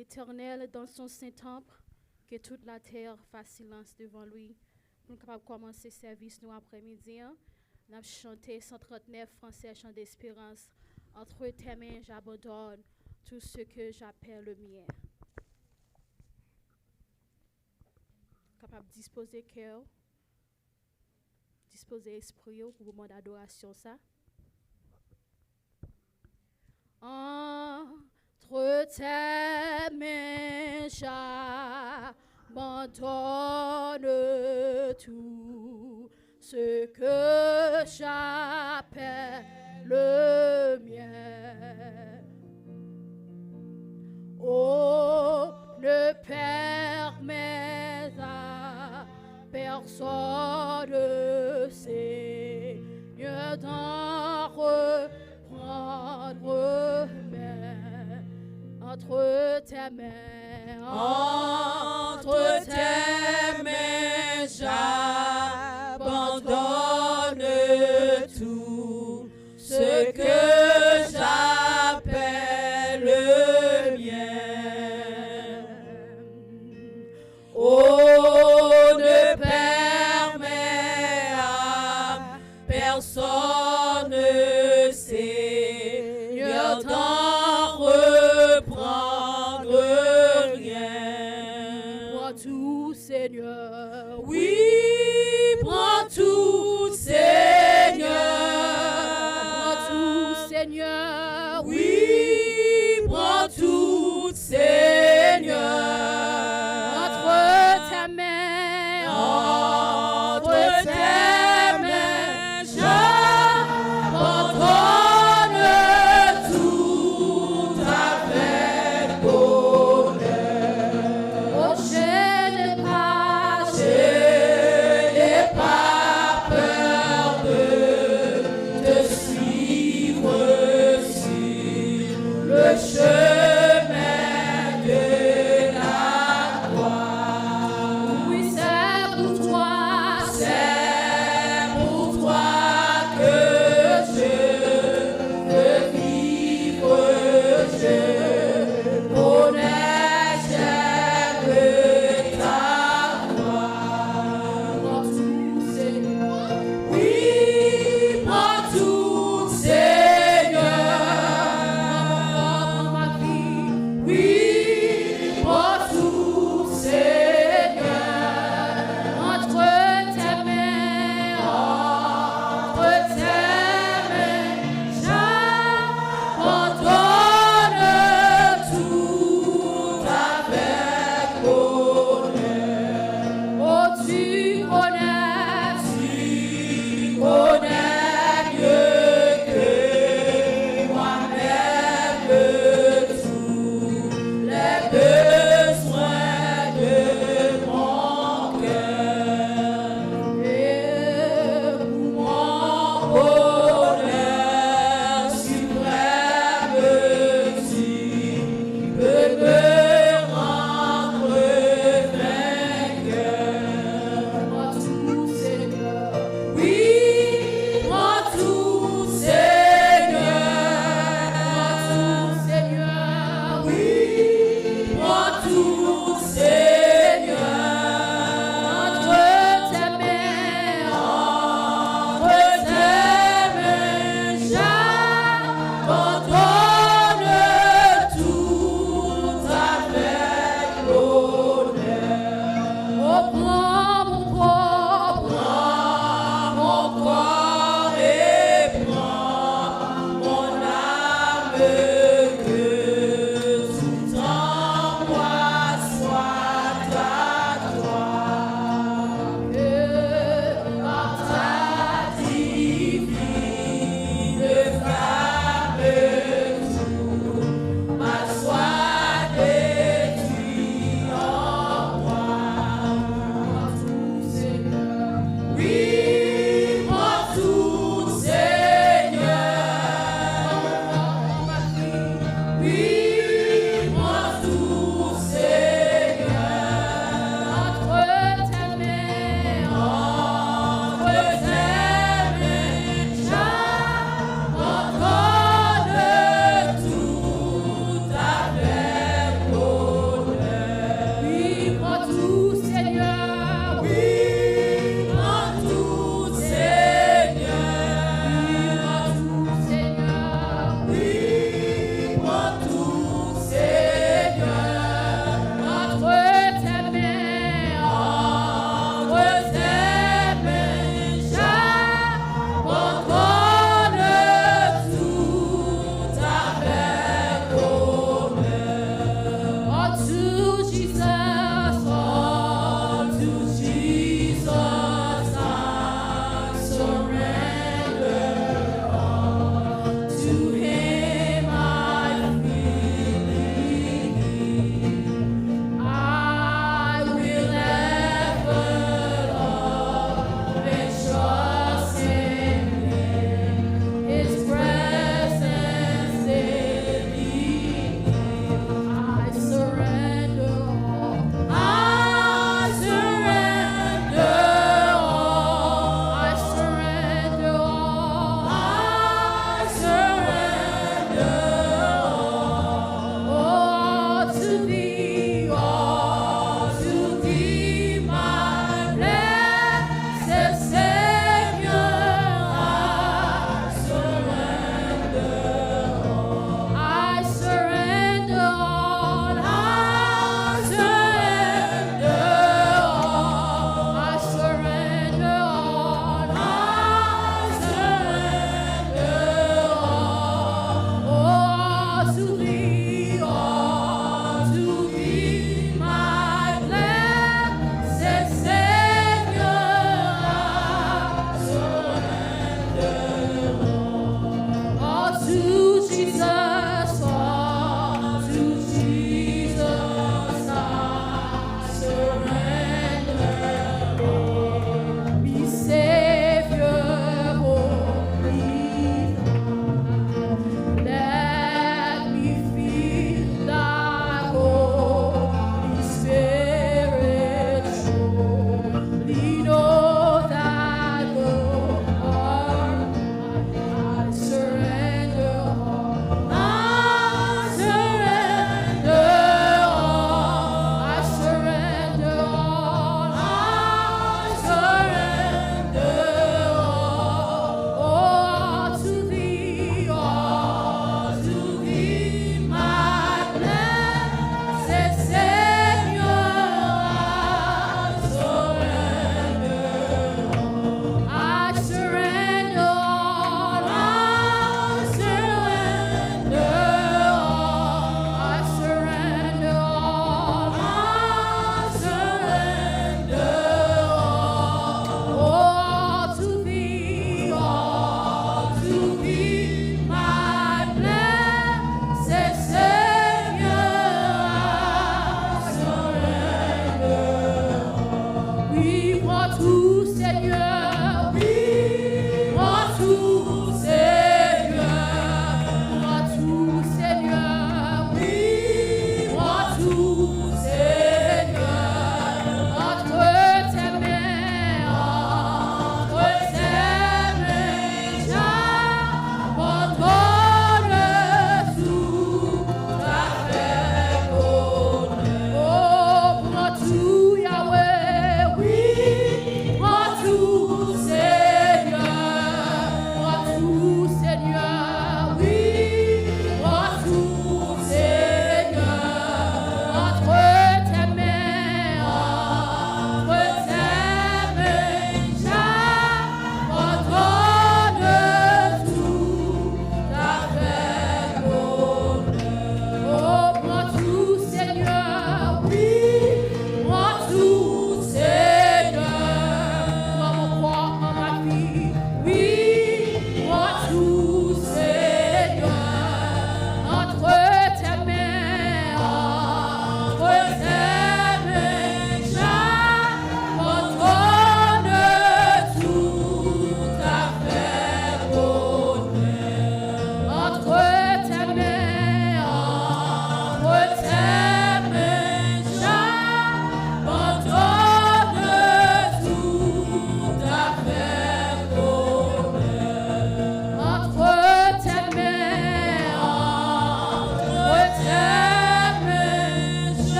l'Éternel dans son saint temple, que toute la terre fasse silence devant lui. Nous sommes capables de commencer le service nous après-midi. Nous avons chanté 139 français chant d'espérance. Entre tes mains, j'abandonne tout ce que j'appelle le mien. Capable de disposer cœur, disposer esprit pour le moment d'adoration ça. Entre tes mains, j'abandonne tout ce que j'appelle le mien. Oh, ne permets à personne, Seigneur, d'en reprendre main entre tes mains. Entre tes mains, j'abandonne tout ce que j'appelle le mien. Oh, ne permets à personne, Seigneur, d'en reprendre rien. Prends tout, Seigneur. Oui,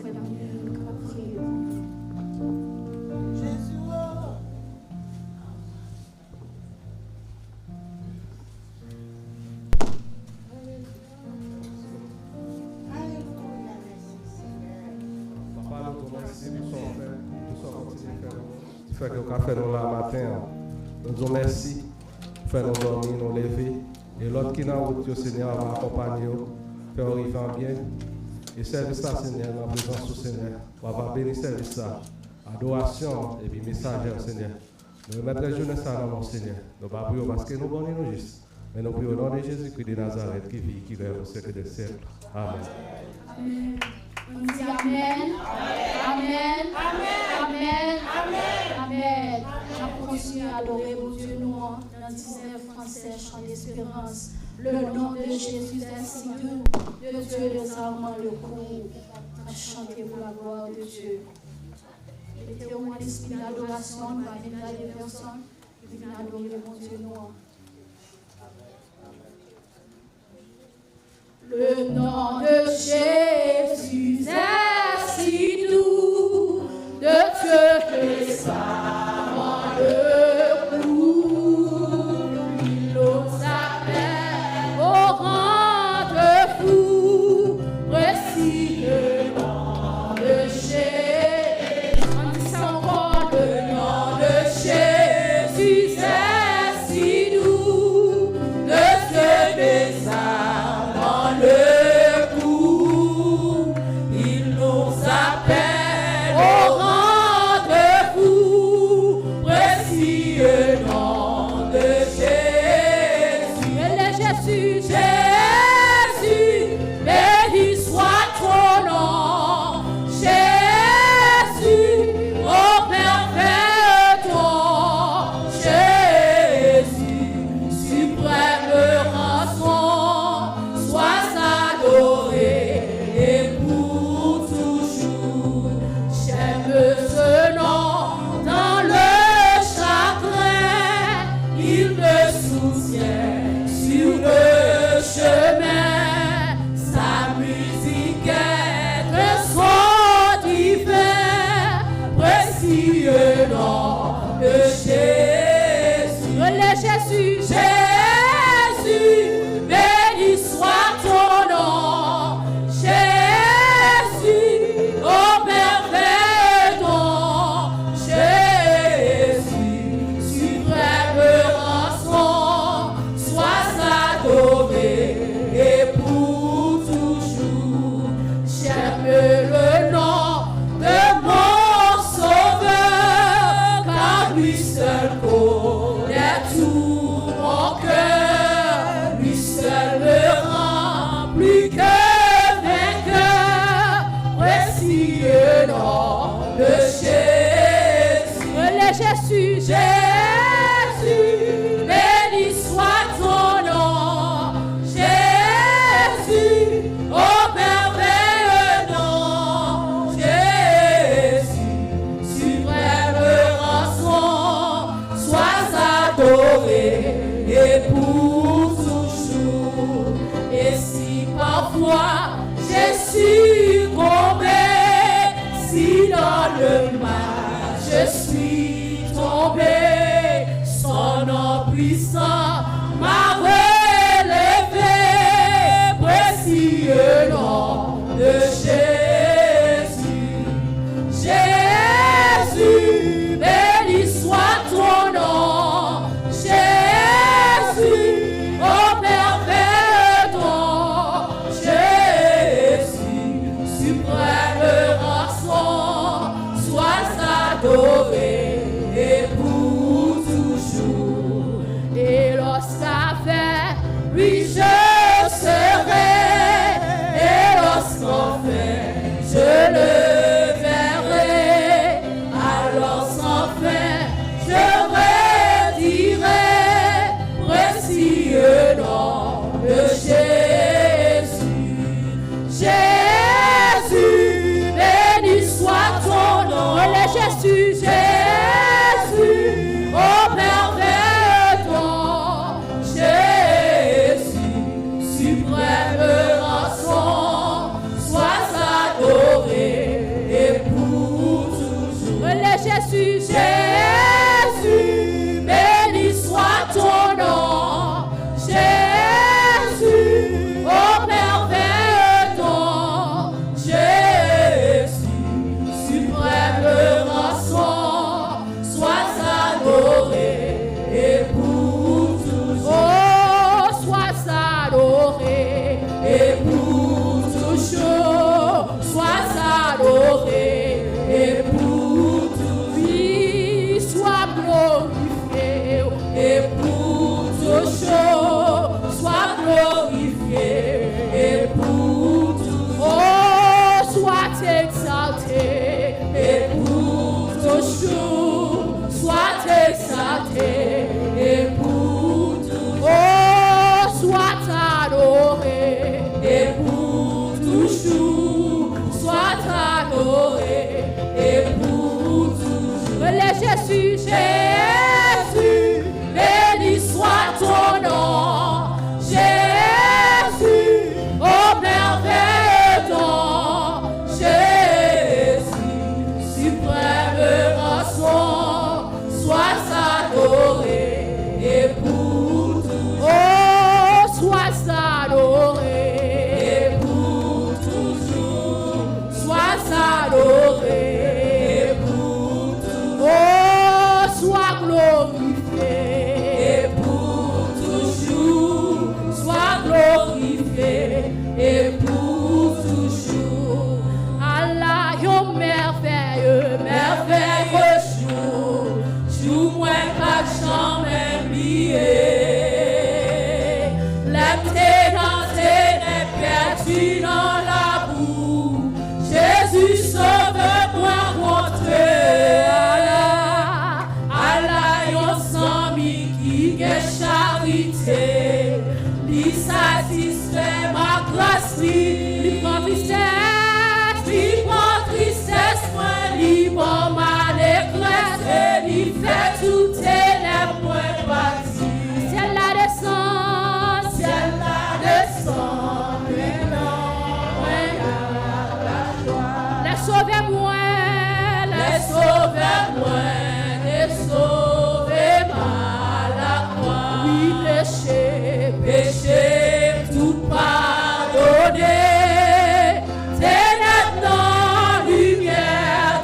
frère Daniel, nous capables de prier. Fait que nous fait nous là matin, nous disons merci, fait nous dormir, nous lever, et l'autre qui est dans la route, Seigneur, va accompagner, faire arriver bien, et service ça, Seigneur, dans la présence du Seigneur, on va bénir service ça, adoration, et puis messager, Seigneur. Nous mettons la jeunesse dans mon Seigneur, nous ne pas prier parce que nous bonnons nous juste, mais nous prions au nom de Jésus-Christ de Nazareth, qui vit, qui règne au siècle des siècles. Amen. Amen. On dit Amen. Amen. Amen. Amen. Amen. On continue à adorer mon Dieu nous dans 19 français, chant d'espérance. Le nom de Jésus est si doux, de Dieu les armes le cours. Chantez-vous la gloire de Dieu. Mettez-vous en esprit d'adoration, on va venir à des personnes qui viennent adorer mon Dieu nous. Le nom de Jésus est si doux, de Dieu les armes le cours. Il nous appelle au rendez-vous. Voici le nom de Jésus. On dit ça encore, le nom de Jésus est si doux, de Dieu les armes le cours. Il nous appelle au rendez-vous. Précieux nom de Jésus. Et le Jésus, Jésus, béni soit ton nom. Jésus, ô merveilleux ton Jésus, suprême rançon, sois adoré et pour toujours. J'aime ce nom dans le chagrin, il me soutient sur le chemin. Sa musique est un son divin, précieux nom de Jésus. Le Jésus, Jésus, béni soit ton nom. Jésus, ô merveilleux nom. Jésus, suprême rançon, sois adoré et pour toujours. J'aime le nom de mon Sauveur, car lui seul connaît tout mon cœur. Lui seul me rend plus que vainqueur. Précieux nom de Jésus. Le Jésus, Jésus, béni soit ton nom. Jésus, ô merveilleux nom. Jésus, suprême rançon, sois adoré et pour toujours. Et si parfois j'ai succombé, si dans le mal je suis tombé, son nom puissant m'a relevé. Précieux nom de Jésus. Jésus, béni soit ton nom. Jésus, ô merveilleux nom. Jésus, suprême rançon, sois adoré et pour toujours. Et lorsqu'avec lui je serai, et lorsqu'enfin je le verrai, alors sans fin je redirai, précieux nom de Jésus. Jésus, béni soit ton nom. Le Jésus, Jésus. Jésus, Jésus, béni soit ton nom. Jésus, ô merveilleux don. Jésus, suprême rançon, sois adoré et pour toujours. Oh, sois adoré. Et pour toujours, sois adoré. Et pour toujours, Oh, sois glorifié. et pour toujours, sois glorifié. Et pour toujours, Allah, yo merveilleux, merveilleux jour, jour moins pas jamais oublié. L'âme dans tes perdu dans la boue. Jésus sauve-moi rentrer. Allah, yon sami qui est charité. Li satisfait ma grâce, li prend tristesse, moi, li bon mal éclaté, li fait tout ténèbres, moi parti. ciel la descend, Ciel la descend, maintenant, la joie. les sauvez-moi, Les sauvez-moi, les sauvez-moi, la croix. oui, péché, Péché tout pardonné, ténèbres dans lumière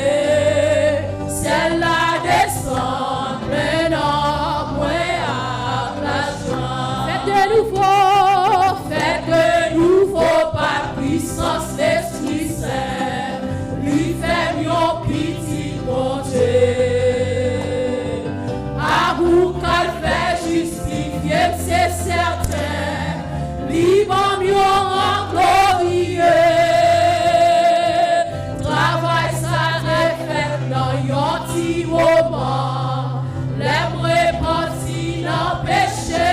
tournée. Ciel la descend, maintenant, moi à la joie. faites de nouveau, Faites de nouveau par puissance l'Esprit Saint, lui fait mieux pitié mon Dieu. À vous qu'elle fait justifier, c'est certain, lui va mieux en glorieux. Travail ça refait dans un petit moment, l'aime repentir dans péché.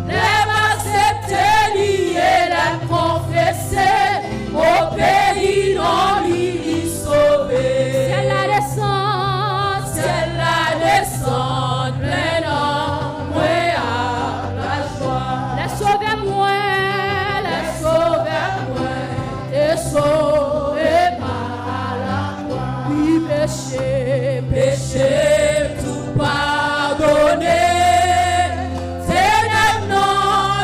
L'aime accepter, lier, l'aime confesser, au pays non lui sauver. ciel la descend, Ciel la descend, pleinement, moi à la joie. les sauvez-moi, Les sauvez-moi, et sauvez par la croix. oui, péché, Péché tout pardonné, ténèbres non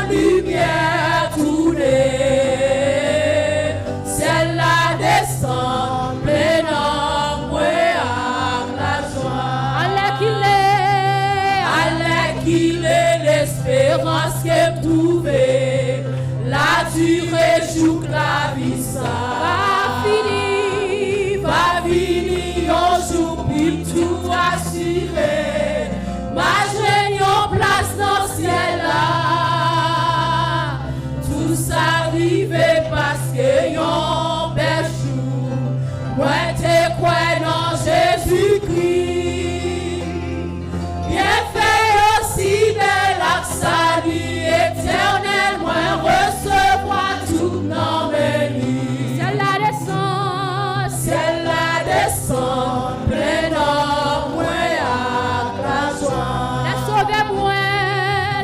lumière tournée. Ciel la descend, pleinement, moi à la joie. allez qu'il est l'espérance que trouvé, la durée joue que la vie ça va finir, va venir un jour puis tout assuré, ma joie en place dans le ciel là, tout ça arrive parce que yon bel jour, moi te crois dans Jésus-Christ. Bien fait aussi bel salut éternel, moi recevoir tout dans mes lits. ciel la descend, Ciel la descend, plein d'or, moi à la joie. les sauvez-moi,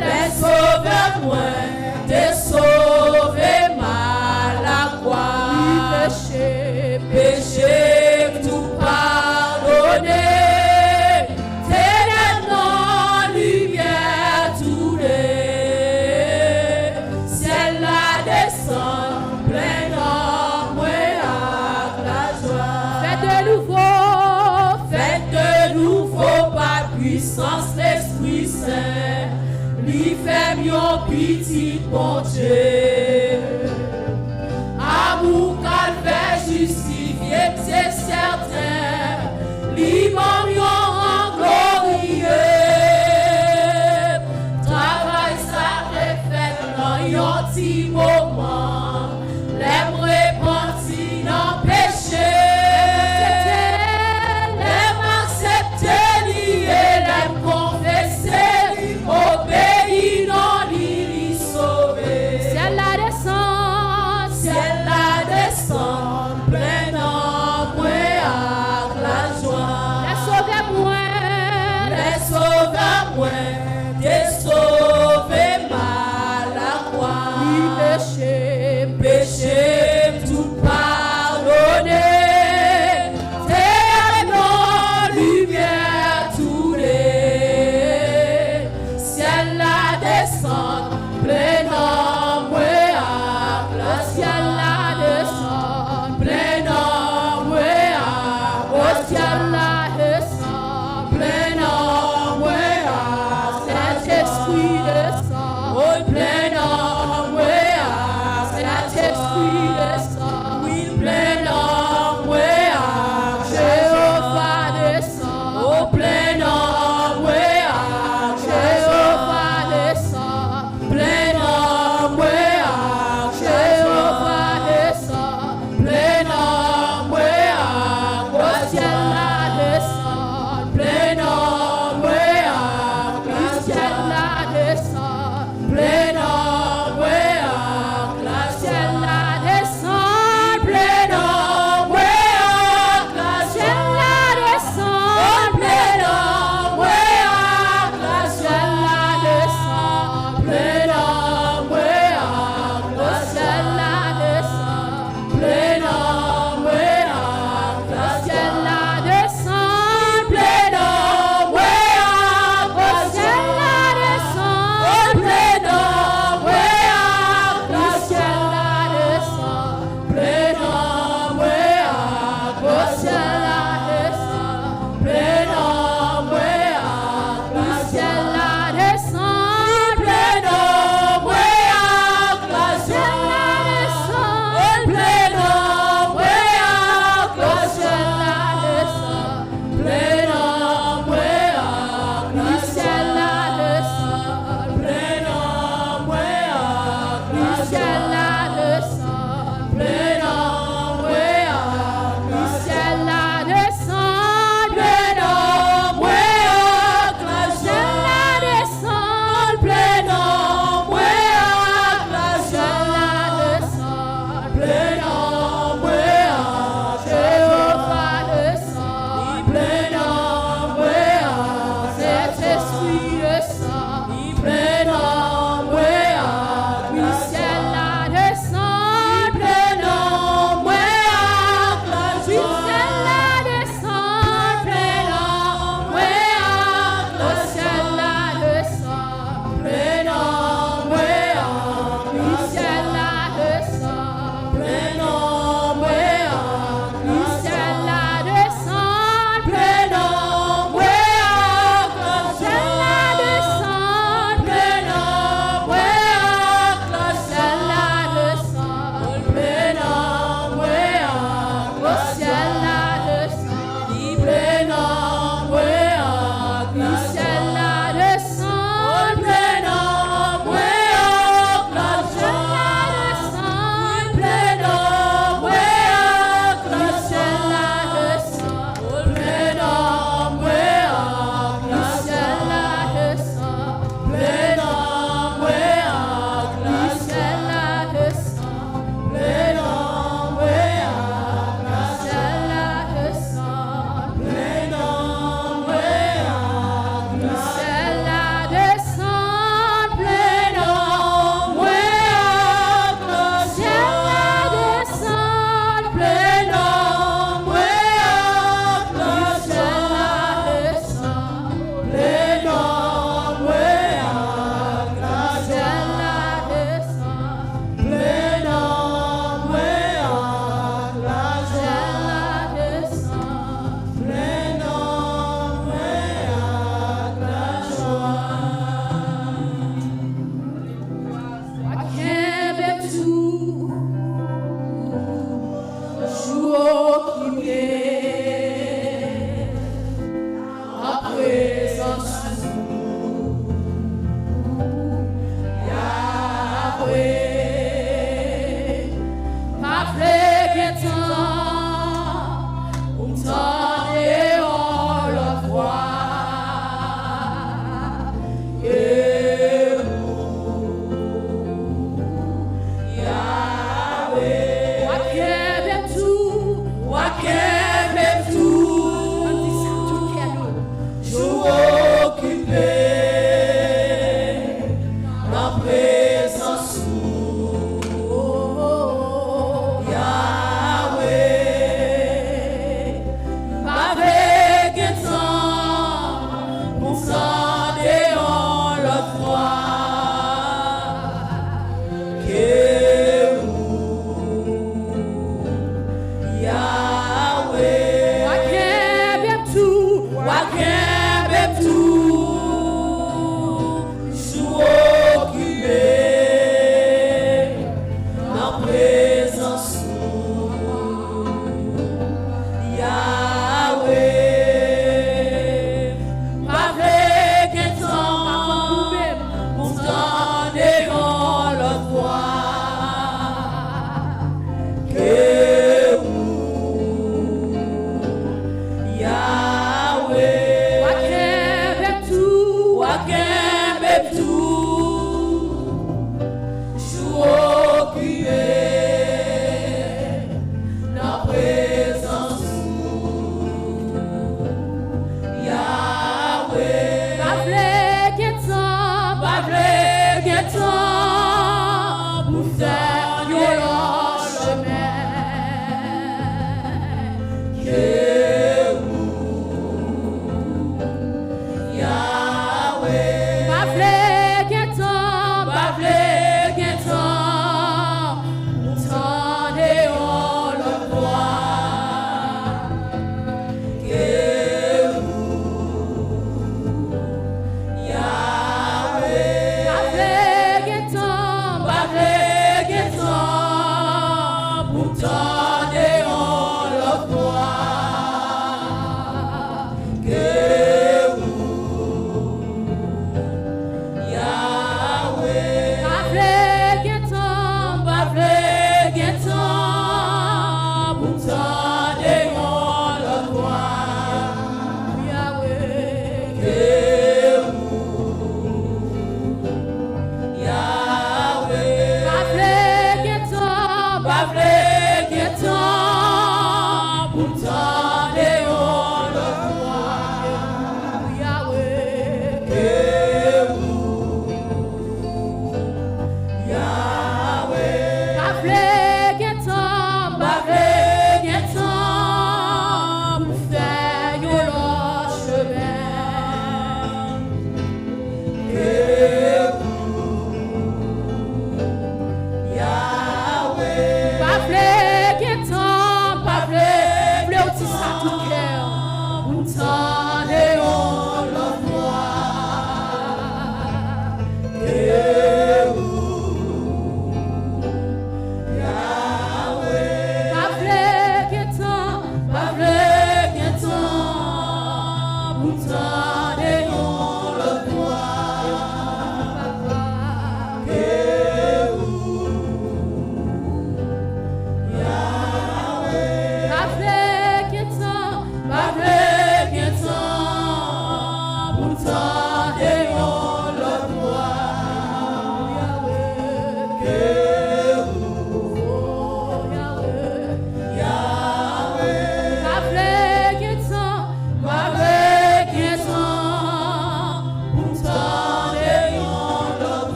Les sauvez-moi, des sauvés mal la croix. péché, Péché tout pardonné, ténèbres non lumière tournée. Ciel la descend, plein d'or, moi à la joie. faites de nouveau, Faites de nouveau par puissance l'Esprit Saint, lui fait mieux pitié bon Dieu. Amour qu'elle fait justifier, c'est certain, lui va mieux en glorieux. Travail ça refait dans un petit moment, l'aime repentir dans péché. L'aime accepter, lier, l'aime confesser, au pays non lui sauver. ciel la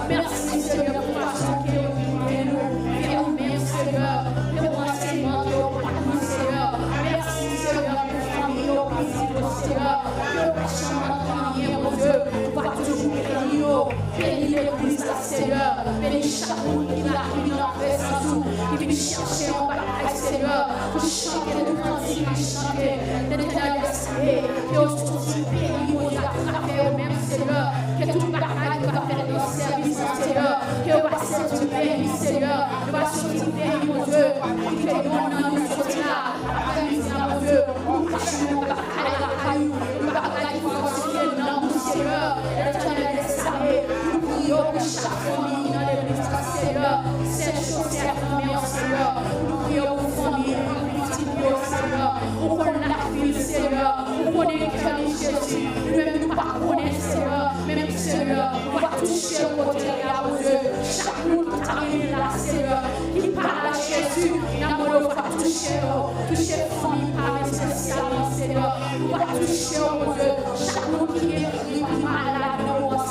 Merci Seigneur pour la façon que vous nous. qui vient chercher en bataille, Seigneur, pour chanter, nous grandir, chanter, l'éternel destinée, que autour du pays, où il a frappé eux-mêmes, Seigneur, que toute bataille va faire nos services, Seigneur, que va sortir du pays, Seigneur, que va sortir du pays, mon Dieu, qui fait bon dans nous sortir là, après nous, mon Dieu, on cache nos batailles, la caillou, le bataille qui va sortir dans nous, Seigneur, l'éternel destinée, nous prions pour chaque famille dans l'église, Seigneur, cette chose c'est la famille, Seigneur, nous prions pour famille, pour petite Seigneur, pour qu'on la ville, Seigneur, pour qu'on ait le cœur de Jésus, nous-mêmes nous pas connaître, Seigneur, même Seigneur, on va toucher au côté là, mon Dieu, chaque monde qui arrive là, Seigneur, qui parle à Jésus, on va toucher famille par spécialement, Seigneur, on va toucher, mon Dieu, chaque monde qui est malade,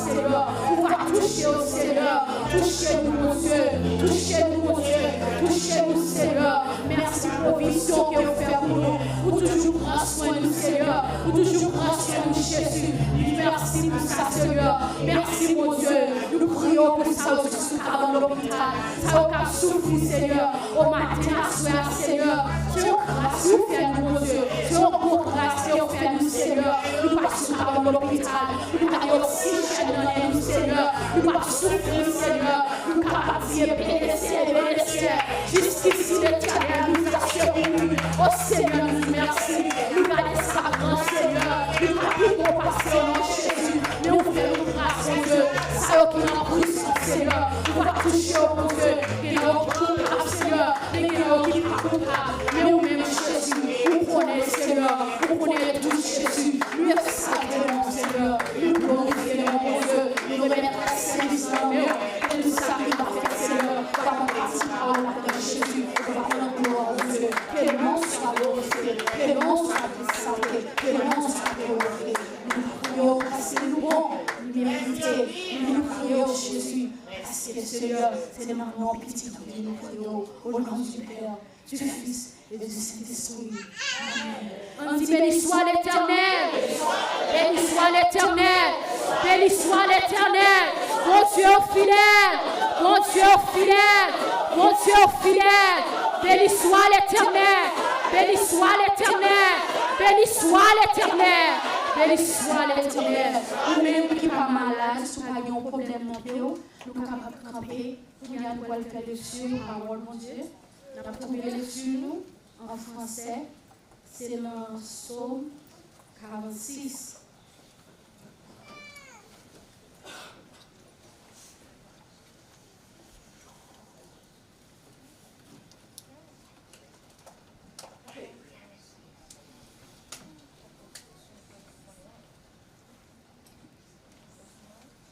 Seigneur, on va toucher au Seigneur, touchez-nous, mon Dieu, touchez-nous, mon Dieu, touchez-nous, Seigneur, merci pour la vision que vous faites pour nous, pour toujours prendre soin de nous, Seigneur, pour toujours prendre soin de Jésus, merci pour ça, Seigneur, merci, mon Dieu, nous prions pour ça aussi dans l'hôpital, ça au cas souffrir, Seigneur, au matin, à soir, Seigneur, c'est une grâce, vous faites, mon Dieu, c'est une bonne grâce, vous faites, Seigneur, nous passons dans l'hôpital, nous avons oxygène dans nous, Seigneur, nous passons souffrir, Seigneur, nous capables de bénéficier, jusqu'ici, l'éternel nous a secourus, oh Seigneur, nous merci, nous allons sa grâce, Seigneur, nous avons compassion en Jésus, mais on fait une grâce, mon Dieu, ça qui est en puissance, Seigneur, nous va toucher au bon Dieu, qui est en coupable, Seigneur, mais qui est en coupable, mais nous-mêmes, Jésus, nous connaissons, Seigneur, nous connaissons tout Jésus, nous sommes sacrément, Seigneur, nous glorifions, mon Dieu, nous remettons à service en nous, et tout ça qui va faire, Seigneur, va partir à la de Jésus, va prendre gloire, mon Dieu, que le nom soit glorifié, que le nom soit exalté, que le nom soit glorifié. Nous prions parce que nous bon, nous méritons, nous prions Jésus, parce que Seigneur, c'est le nom petit que nous prions, au nom du Père, du Fils et du Saint-Esprit. Amen. On dit béni soit l'Éternel, béni soit l'Éternel, béni soit l'Éternel, mon Dieu fidèle, mon Dieu fidèle, mon Dieu fidèle, béni soit l'Éternel, béni soit l'Éternel, béni soit l'Éternel, béni soit l'Éternel. Nous-mêmes qui ne sommes pas malades, si nous avons un problème dans le pied, nous sommes capables de camper, nous allons faire dessus, parole, mon Dieu. Nous avons trouvé dessus, nous, en français, c'est dans Psaume 46.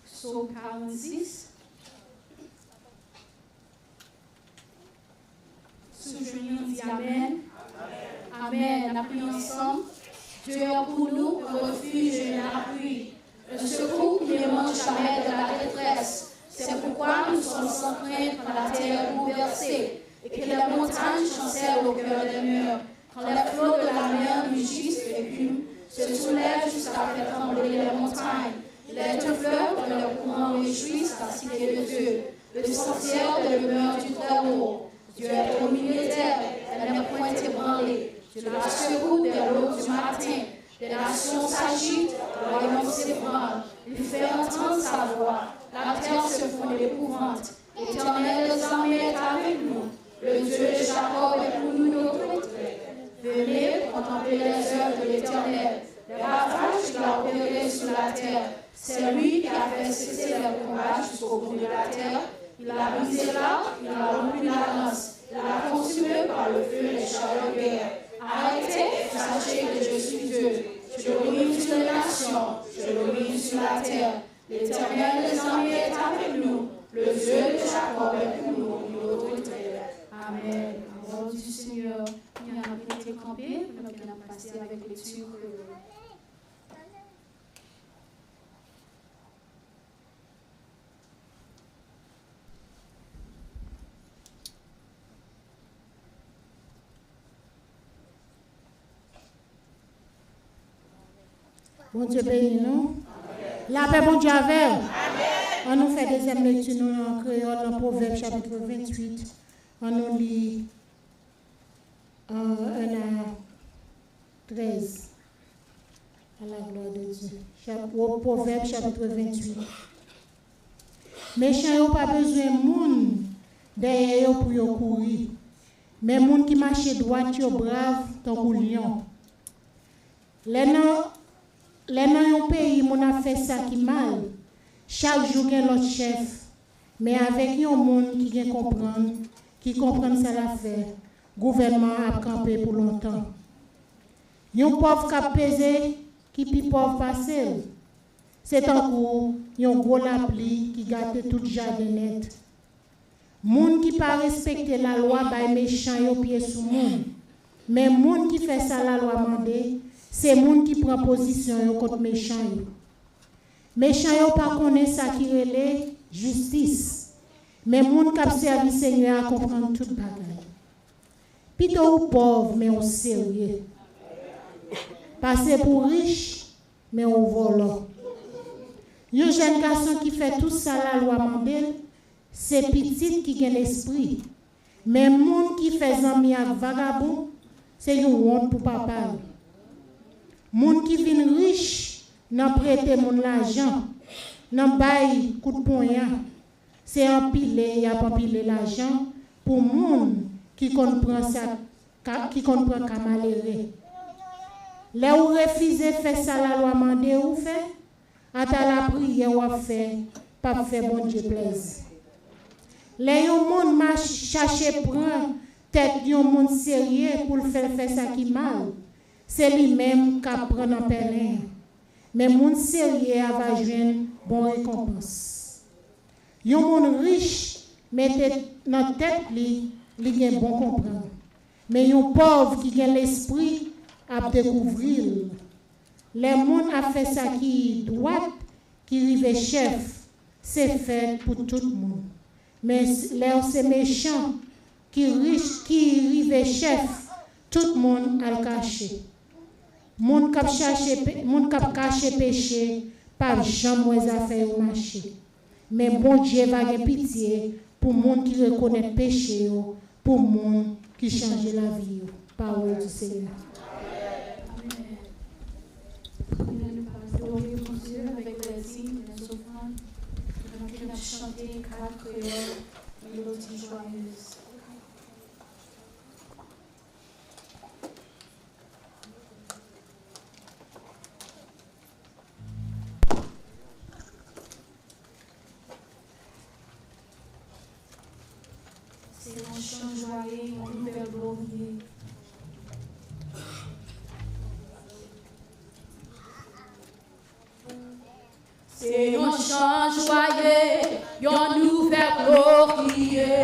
Psaume 46. Sous-Julien dit Amen. Amen. On a pris ensemble. Dieu est pour nous un refuge et un appui, un secours qui ne manque jamais de la détresse. C'est pourquoi nous sommes sans crainte quand la terre est bouleversée et que les montagnes chancellent au cœur des murs. Quand les flots de la mer mugissent et l'écume se soulèvent jusqu'à faire trembler les montagnes. Les deux fleuves dans le courant réjouissent la cité de Dieu, le sanctuaire de l'humeur du Très-Haut. Dieu est au milieu d'elle, elle n'est point ébranlée. Dieu la secoue de l'eau du matin. Les nations s'agitent, le royaume s'ébranle. Il fait entendre sa voix. La terre se fond d'épouvante. L'Éternel des armées est avec nous. Le Dieu de Jacob est pour nous notre retraite. Venez contempler les œuvres de l'Éternel, les ravages qu'il a opérés sur la terre. C'est lui qui a fait cesser les combats jusqu'au bout de la terre. Il a brisé l'arc, il a rompu la lance, il a consumé par le feu les chars de guerre. Arrêtez, sachez que je suis Dieu. Je domine sur les nations, je domine sur la terre. L'Éternel des armées est avec nous. Le Dieu de Jacob est pour nous, notre retraite. Amen. Parole du Seigneur, nous avons été campés, nous avons passé avec lecture. Bon Dieu bénis nous. La paix, bon Dieu avec. On nous fait deuxième lecture nous en créole dans Proverbe chapitre 28, On nous lit 1 à 13. À la gloire de Dieu. Au Proverbe chapitre 28. Méchant n'ont pas besoin de monde derrière eux pour y courir. Mais monde qui marche droit, yo brave, tant que lion. Les dans un pays, mon a fait ça qui mal. Chaque jour, il y a l'autre chef. Mais avec un monde qui comprend ça l'affaire, le gouvernement a campé pour longtemps. Il y a un pauvre qui a pesé, qui est pauvre passé. C'est un coup, il y a un gros lapli qui gâte tout le jardin net. Moun qui pas respecter la loi, bah méchant yo pied sous moun. Mais moun qui fait ça la loi mandé, c'est moun qui prend position yo contre méchant yo. Méchant yo pas connaît ça qui relève justice. Mais moun qui a servi Seigneur à comprendre toute bagaille. Plutôt ou pauvre mais au sérieux. Passer pour riche mais au volant. Un jeune garçon qui fait tout ça la loi mandé, c'est petit qui a l'esprit. Mais moun qui fait amis avec vagabond, c'est une honte pour papa. Moun qui vient riche, n'a prêté mon l'argent, n'a bail coup de poignard. C'est empiler, y a empiler l'argent pour moun qui comprend ça, qui comprend qu'à malheureux. Là où refuser faire ça la loi mandé ou fait, à la prière ou fait, pas faire bon Dieu plaise. Les gens marche chercher prendre tête d'un monde sérieux pour faire ça qui mal. C'est lui-même qui prend en pèlerin. Mais monde sérieux va joindre bonne récompense. Un monde riche mette dans tête li gen bon comprendre. Mais un pauvre qui a l'esprit à découvrir. Les gens a fait ça qui droit, qui rive chef, c'est fait pour tout le monde. Mais là, c'est méchant, qui riche, qui rive chef, tout le monde a le caché. Moun kap caché péché, pas jamais à faire au marché. Mais bon Dieu va avoir pitié pour moun qui reconnaît péché, pour moun qui change la vie. Parole du Seigneur. Avec les signes, les offrandes, on a chanté 4 créoles, mélodies joyeuses. C'est un chant joyeux, un nouvel glorieux. C'est un chant joyeux, un nouvel glorieux.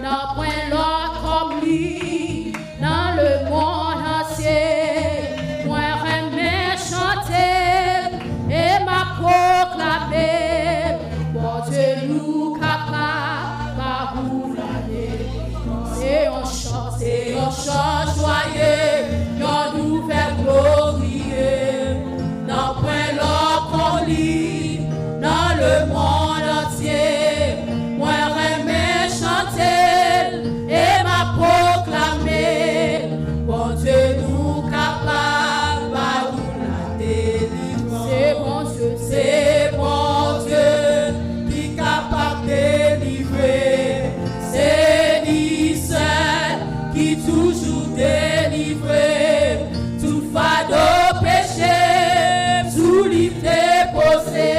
N'a point l'autre comme lui, dans le monde entier. Moi, j'aime chanter et m'a proclamé. Bon Dieu nous capable par vous l'année. C'est un chant joyeux, un nouvel glorieux. N'a point l'autre comme lui, dans le monde entier. Moi, j'aime chanter et m'a proclamé. Bon Dieu nous capable par vous la délivrance. C'est bon Dieu qui est capable de délivrer. C'est lui seul qui toujours délivre. Tout fardeau péché, sous lui déposé.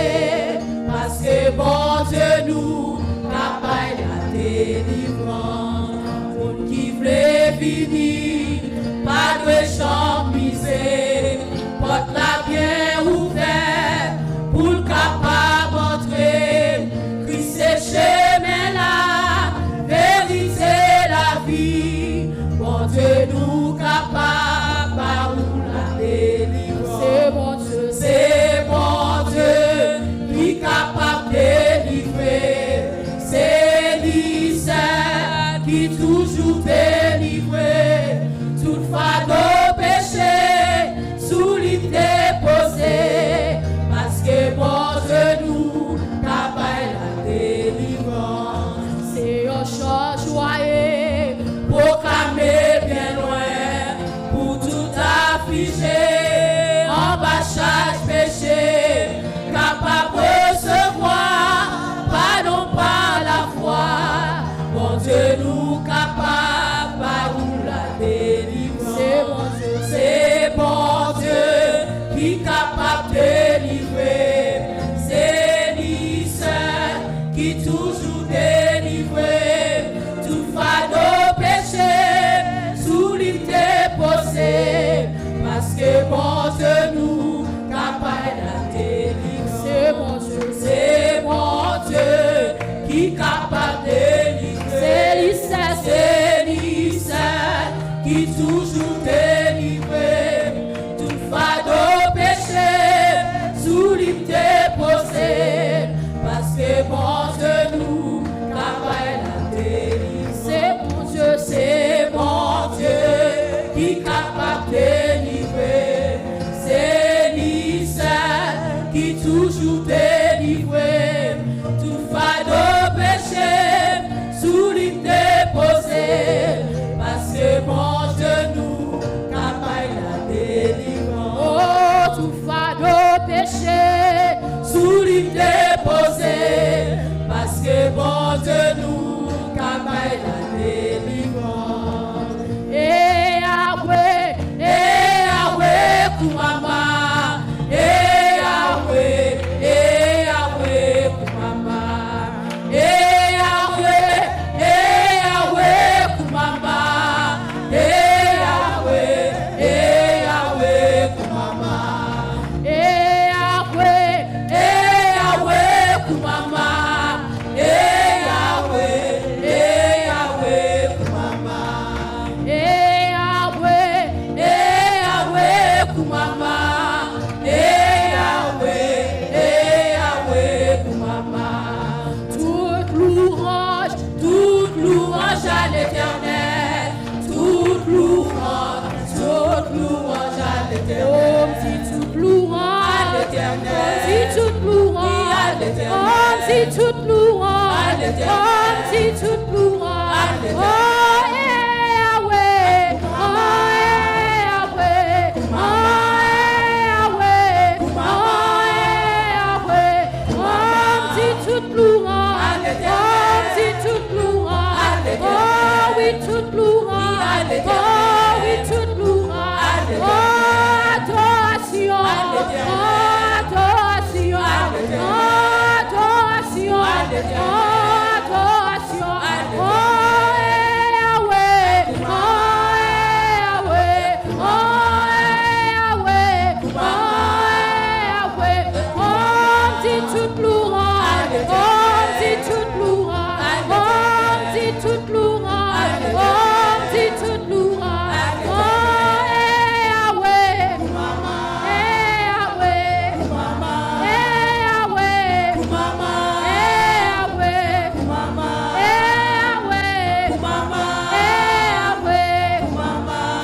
Parce que bon Dieu nous capable la délivrance. Pour qui voulait venir, pas de champ misé, porte la bien ouverte, pour le capable entrer. Christ c'est chemin là, vérité la vie. Bon Dieu nous capable par où la délivrance. C'est bon Dieu, lui capable de délivrer. C'est lui seul qui toujours délivre. Tout fardeau péché, sous lui déposé. Parce que bon Dieu nous capable la délivrance. C'est un chant joyeux. dit toute louange, comme dit toute louange. Oh, Yahweh, oh, Yahweh, oh, Yahweh, oh, Yahweh, comme dit toute louange, comme dit toute louange. Oh, oui, toute louange, oh, oui, toute louange. Oh, adoration, adoration, adoration, adoration. Oh, Yahweh, oh, Yahweh, oh, Yahweh, oh, Yahweh. Comme dit toute louange, comme dit toute louange, comme dit toute louange, comme dit toute louange. Oh, Yahweh, Yahweh,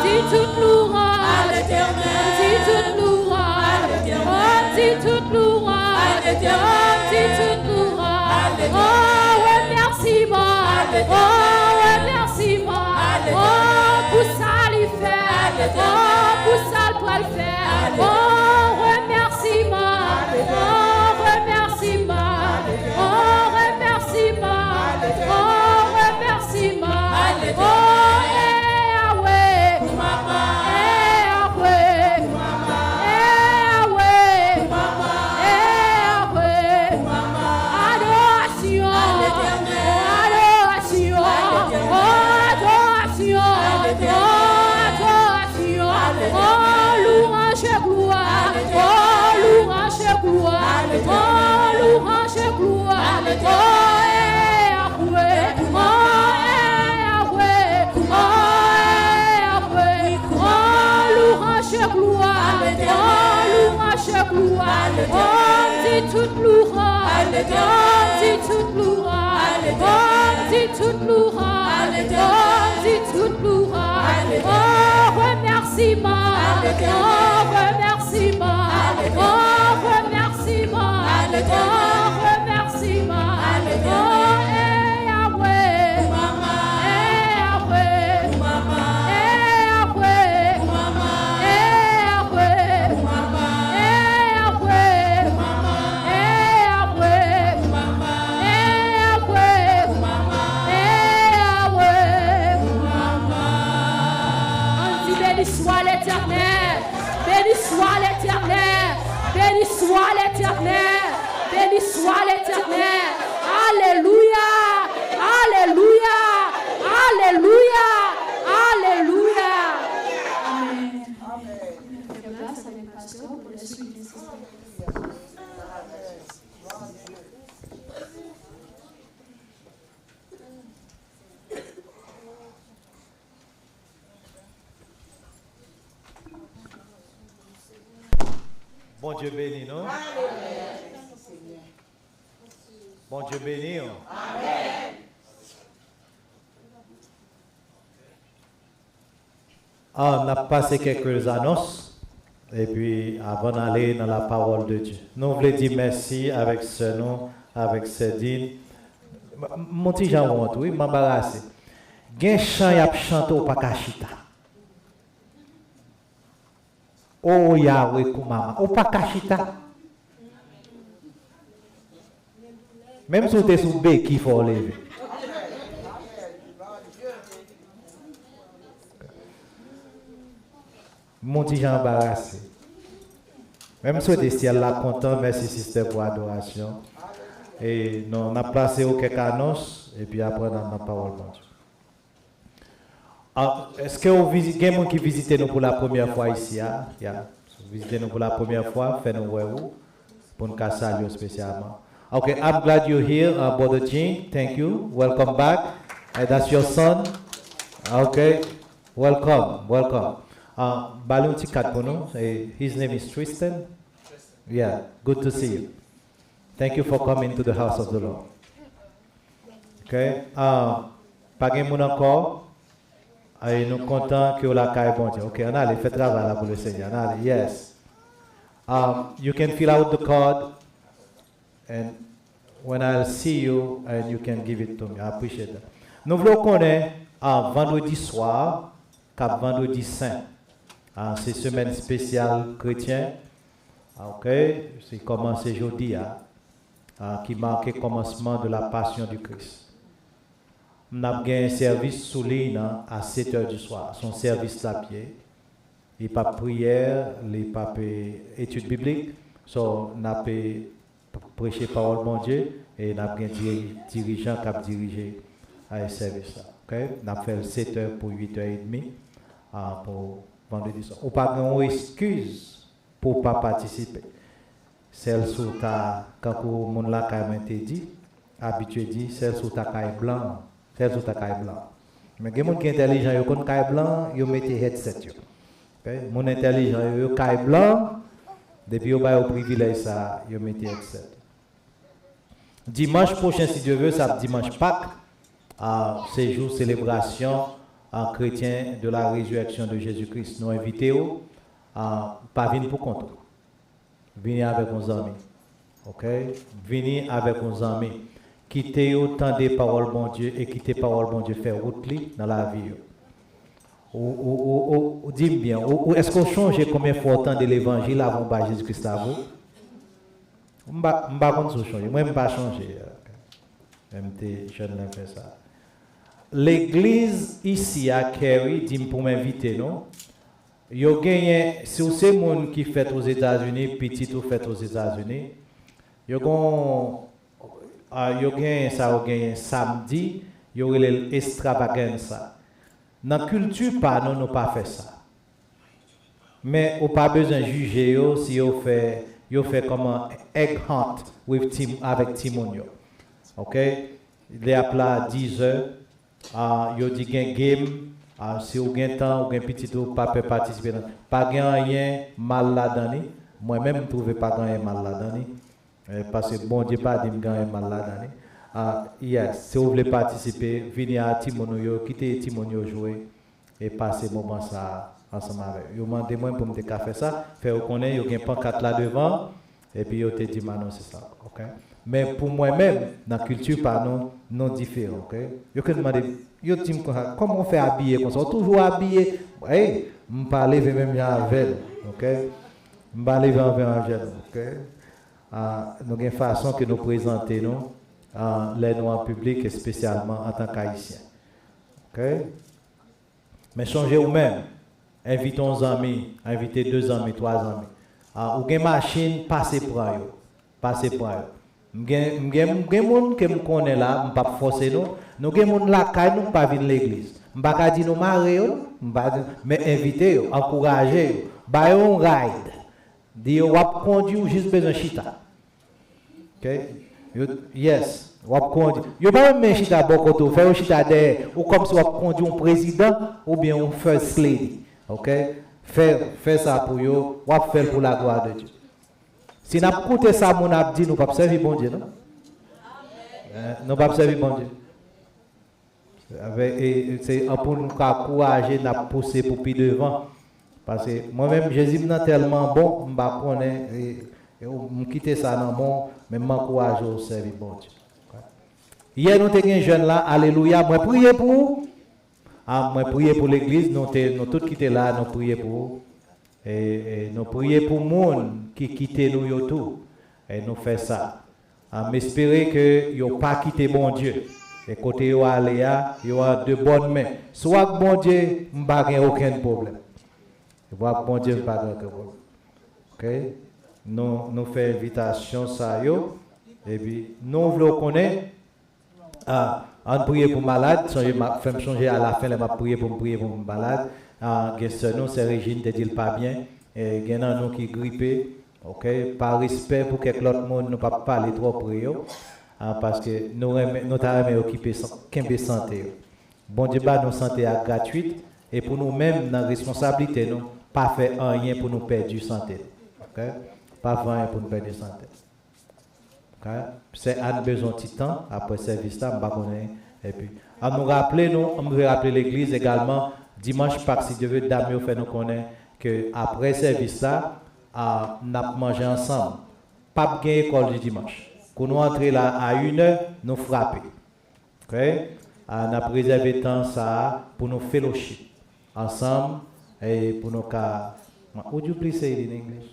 dis toute louange, dis toute louange, dis toute louange, dis toute louange. Oh, remerciement, oh, remerciement, oh, pour ça il fait, oh, pour ça il peut le faire. Oh, remerciement, oh, remerciement, oh, remerciement, oh, remerciement. Oh, Yahweh, Yahweh, Yahweh, adoration, adoration, adoration, adoration. Oh, louange et gloire, oh, louange et gloire, oh, louange et gloire. Oh, Yahweh, oh, Yahweh, oh, Yahweh, oh, louange et gloire, oh, louange et gloire. Oh, dis toute louange, oh, dis toute louange, oh, dis toute louange, oh, dis toute louange. Oh, remerciement, oh, remerciement, oh, remerciement, oh, remerciement. Oh, Yahweh, Yahweh, béni soit l'Éternel, béni soit l'Éternel, béni soit l'Éternel, béni soit l'Éternel. Alléluia, alléluia, alléluia, alléluia. Amen. Grâce à mes pasteurs pour le suivi des systèmes. Bon Dieu béni, non? Bon Dieu béni. Amen. On a passé quelques annonces et puis avant d'aller dans la parole de Dieu, nous voulons dire merci avec ce nom, avec Cédine. Mon petit Jean, oui, m'embarrasse. Gen chant y a chanté au Pakachita. Oh Yahweh Koumama, au Pakachita. Même si vous êtes sous B, qu'il faut lever. Mon petit Jean embarrassé. Même si vous êtes là content, merci sister pour l'adoration. Et nous on a placé quelques annonces et puis après dans la parole de Dieu. Est-ce que vous visitez quelqu'un qui visite nous pour la première fois ici? Vous visitez nous pour la première fois, faites-nous voir pour nous saluer spécialement. Okay, I'm glad you're here, Brother Jean. Thank you. Welcome back. That's your son. Okay, welcome, welcome. Balloon ticket pour nous. His name is Tristan. Yeah, good to see you. Thank you for coming to the house of the Lord. Okay, pas de monde encore. Et nous contents que la caille bon Dieu. Okay, on a fait travail là pour le Seigneur. Yes. You can fill out the card. And when I'll see you and you can give it to me. I appreciate that. Nous voulons connaître vendredi soir, cap vendredi saint. C'est semaine spéciale chrétienne. OK, c'est commencé jeudi, qui marque le commencement de la passion du Christ. Nous avons un service sous ligne à 7 h du soir, son service à pied. Il n'y a pas prière, il n'y a pas étude biblique. So, nous avons prêché parole bon Dieu et nous avons un dirigeant qui a dirigé à ce service. Okay? Nous avons fait 7 h pour 8 h 30 pour vendredi soir. Ou pas de excuse pour ne pas participer. Celle sur ta, quand le monde l'a dit, habitué dit, celle sur ta caille blanc, celle sur ta caille blanc. Mais les gens qui sont intelligents, ils ont caille blanc, ils mettent headset. Okay? Les gens intelligents, ils ont caille blanc, depuis qu'ils ont privilège ça, ils mettent headset. Dimanche prochain, si Dieu veut, ça dimanche Pâques, c'est jour célébration en chrétien de la résurrection de Jésus-Christ. Nous invitons, pas venir pour compte. Venez avec nos amis. OK? Venez avec nos amis. Quittez autant des paroles bon Dieu et quittez paroles bon Dieu faire route dans la vie. Ou dis bien, est-ce qu'on change combien de fois autant de l'évangile avant de Jésus-Christ à vous? Je ne vais pas changer. Moi, je ne vais pas changer. Je ne vais pas ça. L'église ici à Kerry, dit pour m'inviter, non? Yo gagné, si vous savez monde qui fait aux États-Unis, petit ou fait aux États-Unis, yo gagné ça, yo gagné samedi, yo relève extravaganza. Dans la culture, pas non, nous pas fait ça. Mais on pas besoin de juger yo si yo fait comme un egg hunt avec Timonio. OK? Il est appelé 10 h. Yo dit game. Si vous avez un temps, vous avez un petit peu, pas participer. Pas rien mal là-dedans. Moi-même, je ne trouve pas rien mal là-dedans. Parce que bon Dieu pas dit que je mal là-dedans. Yes, si vous voulez participer, venez à Timonio, quittez Timonio jouer et passer moment ça ensemble avec. Vous demandez moi pour me faire ça, faire connaître, il y a un pancarte là devant et puis vous te dit non c'est ça. OK? Mais pour moi-même, dans la culture pas non différent. OK? Vous pouvez demander yo dis comment on fait habiller comme ça, toujours habillé. Hey, me parler même avec, OK? Me parler avec, OK? Nous avons une façon que nous présentons les noirs publics et spécialement en tant qu'haïtiens. OK? Mais changez vous-même. Invitons nos amis, invitez 2 amis, 3 amis. Ou une machine, passez pour eux. Passez pour eux. Nous avons des gens qui me connaissent là, nous ne pouvons pas forcer nous. Nous avons des gens là qui ne peuvent pas venir à l'église. Je ne peux pas dire nous marier, mais invitez, encouragez, baillez un ride. Dites, vous avez conduit juste besoin de chita. OK? Yes, vous avez conduit. Vous n'avez pas même chita beaucoup, vous faites un chita derrière, ou comme si vous avez conduit un président ou bien un first lady. OK? Faites ça pour vous, vous avez fait pour la gloire de Dieu. Si nous avons écouté ça, nous avons dit, nous ne pouvons pas servir bon Dieu, non? Nous ne pouvons pas servir bon Dieu. C'est pour nous encourager, nous pousser pour plus devant. Parce que moi-même, Jésus est tellement bon, je ne quitte ça dans bon, mais je m'encourage au servir bon Dieu. Hier, nous avons un jeune là, alléluia, moi prier pour vous. Moi prier pour l'église, nous tous quittés là, nous prier pour vous. Et nous prions pour le monde qui quitte nous tout. Et nous faisons ça. Mais espérer que vous n'avez pas quitté bon Dieu. Et côté où aller, il y a de bonnes mains. Soit bon Dieu, il n'y a aucun problème. Soit bon Dieu, il n'y a aucun problème. OK? Nous faisons invitation ça. Et puis, nous voulons connaître. On prie pour malade. Je vais changer à la fin, je vais prier pour malade. Nous, c'est Régine, te dit pas bien. Et il y a nous qui grippent. OK? Par respect pour que l'autre monde ne pas parler trop pour eux. Parce que nous avons occupé de santé. Bon Dieu, nos santé est gratuite. Et pour nous-mêmes, dans la responsabilité, nous pas faire rien pour nous perdre du santé. Okay? Pas faire rien pour nous perdre du santé. Okay? C'est un besoin de temps après service là, et puis à nous rappeler on veut rappeler l'église également dimanche Pâques si Dieu veut Damien fait nous connaître que après service là, nous avons mangé ensemble. Pas de école du dimanche. Quand nous entrons là à 1h, nous frappons. OK? On a préservé temps ça pour nous fellowship ensemble et pour nous cas. Would you please say it in English?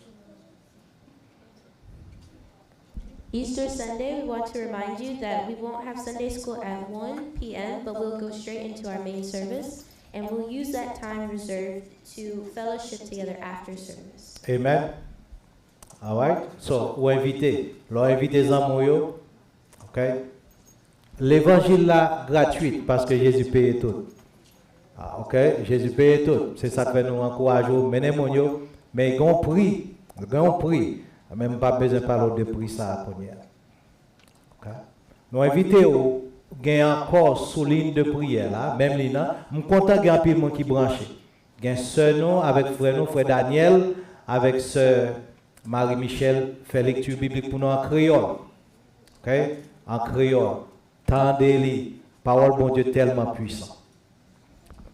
Easter Sunday, we want to remind you that we won't have Sunday school at 1 p.m., but we'll go straight into our main service, and we'll use that time reserved to fellowship together after service. Amen. All right. So, vous invitez, les amis, OK? L'évangile là gratuit parce que Jésus paye tout. Ah, OK? Jésus paye tout. C'est ça qui fait nous encourager, mais grand prix, même pas besoin de parler de prix ça pour hier. OK? Nous invitons gain encore sous ligne de prière là, même lina, me content gain pile monde qui branché. Gain sœur nous avec frère nous, frère Daniel avec sœur Marie-Michel fait lecture biblique pour nous en créole. OK? En créole. Tendez-les, parole bon Dieu tellement puissant.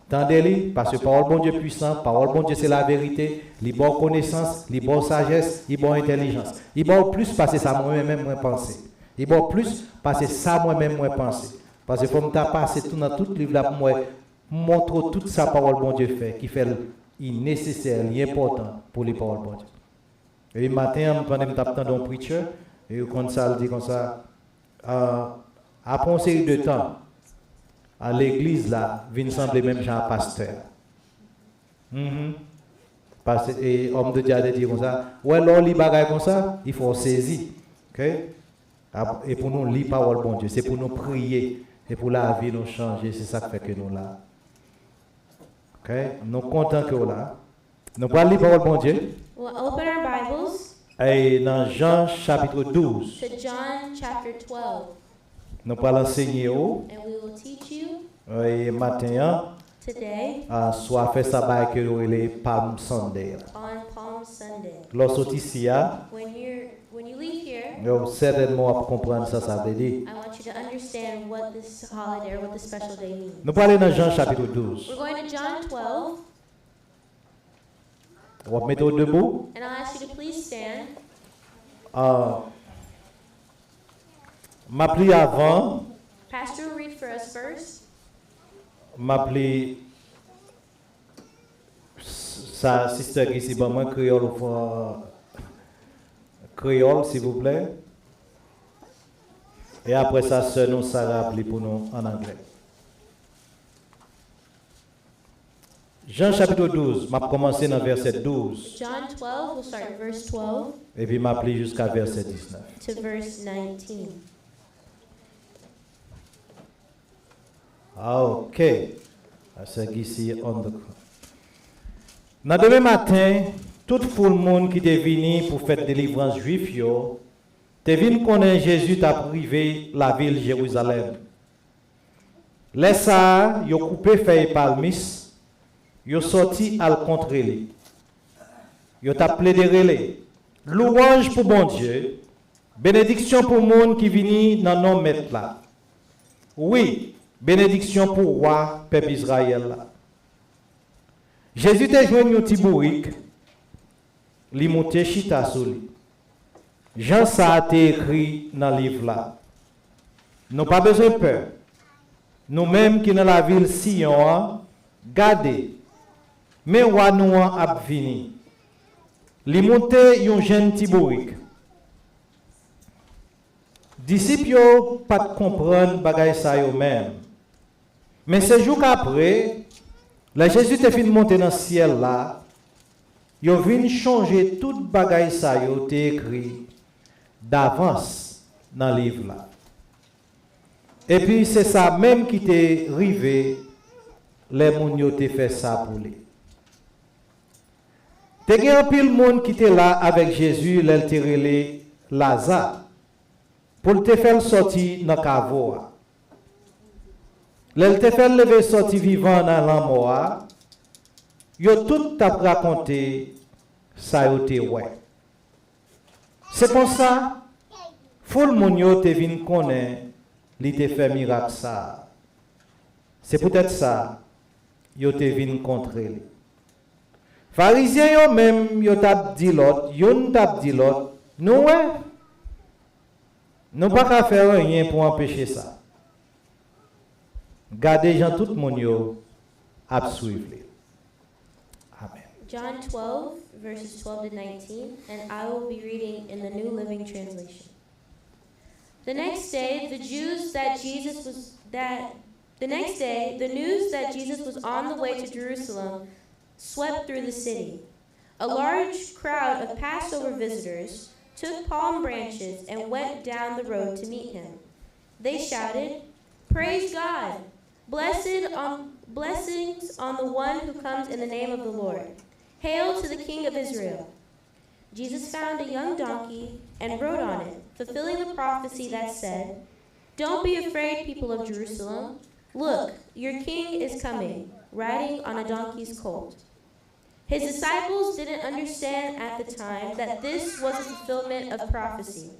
Tendez-les, parce que parole bon Dieu puissant, parole bon Dieu c'est la vérité, il bon connaissance, il bon sagesse, il bon intelligence. Il bon plus parce que ça moi-même moi penser. Il bon plus parce que ça moi-même moi penser. Parce que faut me passer tout dans tout livre là pour moi montrer toute sa parole bon Dieu fait qui fait nécessaire, important pour les paroles bon Dieu. Et le matin, pendant que je tape dans un preacher, et quand ça dit comme ça, après une série de temps, à l'église là, vient sembler même genre pasteur. Parce que homme de Dieu a dit comme ça, ouais, l'on lit bagaille comme ça, il faut saisir. OK? Et pour nous lire parole bon Dieu, c'est pour nous prier, et pour la vie nous changer, c'est ça qui fait que nous là. OK? Nous sommes contents que nous là. Nous allons lire parole bon Dieu. We'll open our Bibles Et dans Jean chapitre 12. to John chapter 12, Nous allons enseigner and we will teach you et matin today soit fait sabbat que nous les Palm Sunday. on Palm Sunday. Lorsque ici When you leave here, vous certainement comprendre ça veut dire. I want you to understand what this holiday or what this special day means. Nous allons dans Jean chapitre 12. We're going to John 12, On va mettre debout. and I'll ask you to please stand. M'appli avant, Pastor will read for us first. m'appli sa sister ici, ben moi créole ou créole s'il vous plaît. Et après ça, sœur nous Sarah appli pour nous en anglais. Jean chapitre 12, m'a commencé dans verset 12. John 12, we'll start at verse 12 Et puis m'a appelé jusqu'à verset 19. to verse 19. Ok. C'est ici on the. Dans demain matin, tout le monde qui est venu pour faire délivrance juif yo, te venu connaître Jésus t'a privé la ville Jérusalem. Laisse ça, yo coupé feuille palmis, yo sorti al contre lui. Yo t'a plaidé louange pour bon Dieu, bénédiction pour monde qui vini dans nom maître là. Oui, bénédiction pour roi peuple Israël là. Jésus t'a joint un petit bourrique, li monté chita sous lui. Jean ça a été écrit dans le livre là. Nous pas besoin de peur. Nous-mêmes qui dans la ville Sion, gardez. Mais roi nous a vini. Li monté un jeune petit bourrique. Disciples yo pas comprendre bagay ça yo même. Mais ce jour après, là Jésus te fin monter dans le ciel là, yo vinn changer tout bagay ça yo te écrit d'avance dans le livre là. Et puis c'est ça même qui t'est arrivé, les moun yo te fait ça pour lui. Te gen pile monde qui était là avec Jésus, l'el te relé Lazare pour te faire sortir dans cavo. L'el te fait lever sortir vivant dans la mort. Yo tout t'a raconté ça yo te ouais. C'est pour ça foule moun yo te vinn connaître li te fait miracle ça. C'est peut-être ça yo te vinn contrer. Pharisiens yo même yo t'a dit l'autre, yon t'a dit l'autre. Nous ouais. Nous pas qu'à faire rien pour empêcher ça. Gardez gens tout le monde à suivre. Amen. John 12, verses 12 to 19, and I will be reading in the New Living Translation. The next day, the news that Jesus was on the way to Jerusalem swept through the city. A large crowd of Passover visitors took palm branches and went down the road to meet him. They shouted, "Praise God! Blessings on the one who comes in the name of the Lord. Hail to the King of Israel." Jesus found a young donkey and rode on it, fulfilling the prophecy that said, "Don't be afraid, people of Jerusalem. Look, your king is coming, riding on a donkey's colt." His disciples didn't understand at the time that this was a fulfillment of prophecy.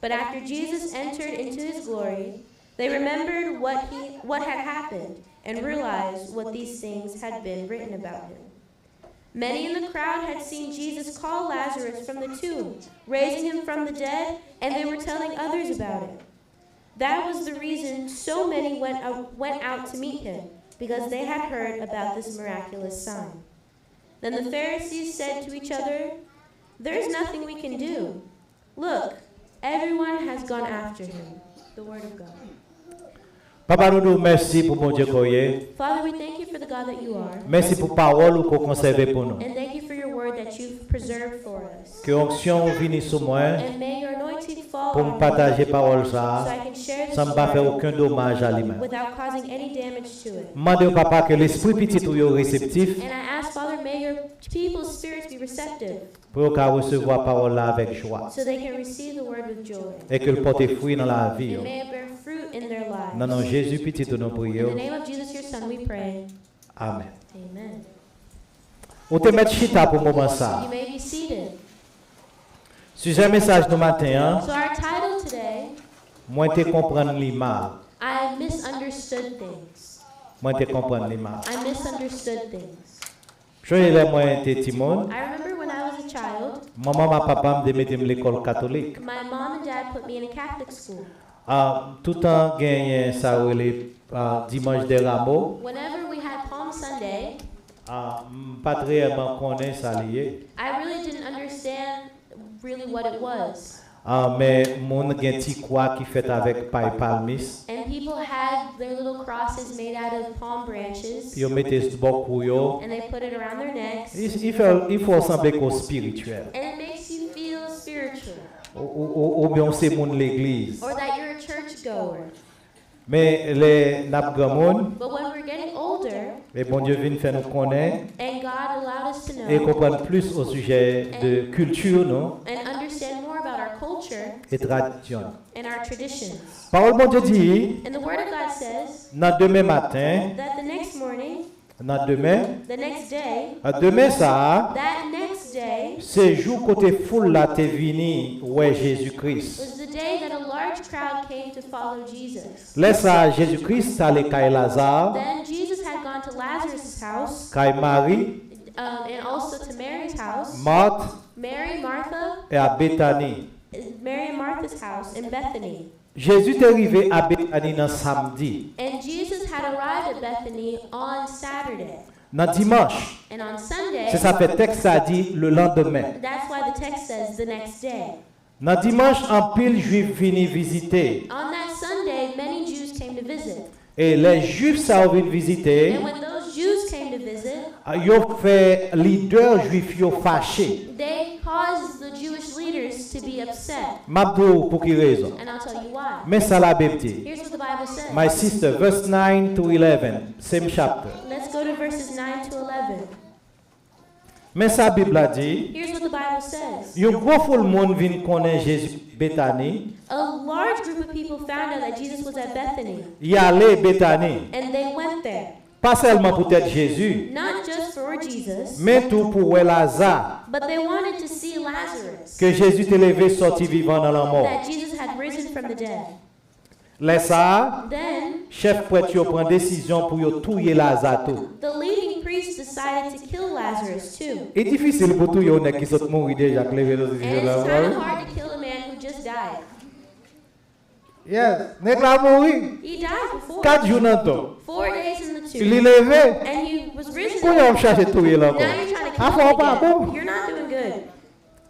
But after Jesus entered into his glory, they remembered what had happened and realized what these things had been written about him. Many in the crowd had seen Jesus call Lazarus from the tomb, raising him from the dead, and they were telling others about it. That was the reason so many went out to meet him, because they had heard about this miraculous sign. Then the Pharisees said to each other, "There's nothing we can do. Look, everyone has gone after him." The word of God. Papa nous merci pour bon Dieu koye. Father, we thank you for the God that you are. Merci pour parole qu'on conserve pour nous. And thank you for your word that you've preserved for us. Que onction vienne sur moi And may your anointing fall pour on me me partager parole so ça I can share this sans pas faire word aucun dommage à lui-même. without causing any damage to it. Demandez au papa que l'esprit petit ou yo réceptif And I ask, Father, may your people's spirits be receptive pour qu'à recevoir parole là avec joie so they can receive the word with joy. et que le porte fruit dans la vie. And may it bear fruit in their lives. Non non Jésus petit nous In prions. the name of Jesus, your Son, we pray. Amen. Amen. On te met chita pour moment ça. You may be seated. Sujet message de matin, So our title today, moi te comprendre l'image. I misunderstood things. Moi te comprendre l'image. I misunderstood things. Je l'ai moi te Timon. I remember when I was a child, Maman ma papa me mettait à l'école catholique. my mom and dad put me in a Catholic school. Tout temps gagné ça les dimanche des rameaux. Whenever we had Palm Sunday, Pas très bien connaît ça lié. I really didn't understand really what it was. Mais mon gen ti croix qui fait avec paille palmis. And people had their little crosses made out of palm branches, Puis on mettait ce boc yo. and they put it around their necks, Il faut ressembler qu'au spirituel. and it makes you feel spiritual, Ou bien c'est mon l'église. or that you're a churchgoer. Mais les nap gamon But when we're getting older, et bon Dieu vient faire nous connaître and God allowed us to et know comprendre plus au sujet de culture non and understand more about our culture et tradition. and our traditions. Parole bon Dieu dit And the Word of God says dans demain matin, that the next morning, dans demain, the next day, demain ça that next day c'est jour côté foule là t'es venu ouais Jésus-Christ. was the day that a large crowd came to follow Jesus. Laisse ça Jésus-Christ allé Caille Lazare, Then Jesus had gone to Lazarus' house, Caille Marie, and also to Mary's house, Marthe Mary, Martha, et à Bethanie. Mary and Martha's house in Bethany. Jésus est arrivé à Bethanie dans samedi. And Jesus had arrived at Bethany on Saturday. Dans dimanche, And on Sunday, c'est ça fait texte ça dit le lendemain. that's why the text says the next day. Dans dimanche, un pile juif vini visiter. On that Sunday, many Jews came to visit. Et les juifs ça viennent visiter, And when those Jews came to visit, ils fait leader juif yo fâché. they caused the Jewish leaders to be upset. M'abdou pour qui raison? And I'll tell you why. Mais ça la bébé. Here's what the Bible says. My sister, verse 9 to 11, same chapter. Let's go to verses 9 to 11. Mais sa Bible a dit, Here's what the Bible says. yon gros foule monde vient connaître Jésus Bethanie, A large group of people found out that Jesus was at Bethany, y allait Bethanie. and they went there. Pas seulement pour être Jésus, Not just for Jesus, mais tout pour Lazare, but they wanted to see Lazarus, que Jésus t'est levé sorti vivant dans la mort. that Jesus had risen from the dead. Laisse ça, Then, chef prêtre yo prend décision pour yo tuer Lazare tout. the leading priest decided to kill Lazarus too. Et difficile pour tout yo qui sont mourir déjà que levé dans And it's kind of hard to kill a man who just died. Yes, nèg la mouri. He died before. 4 jours dans temps. 4 days in the Il est tomb. levé. And he was risen. Qu'on a cherché tout là Now encore. you're trying to Ah, kill him faut pas again. bon. You're not doing good.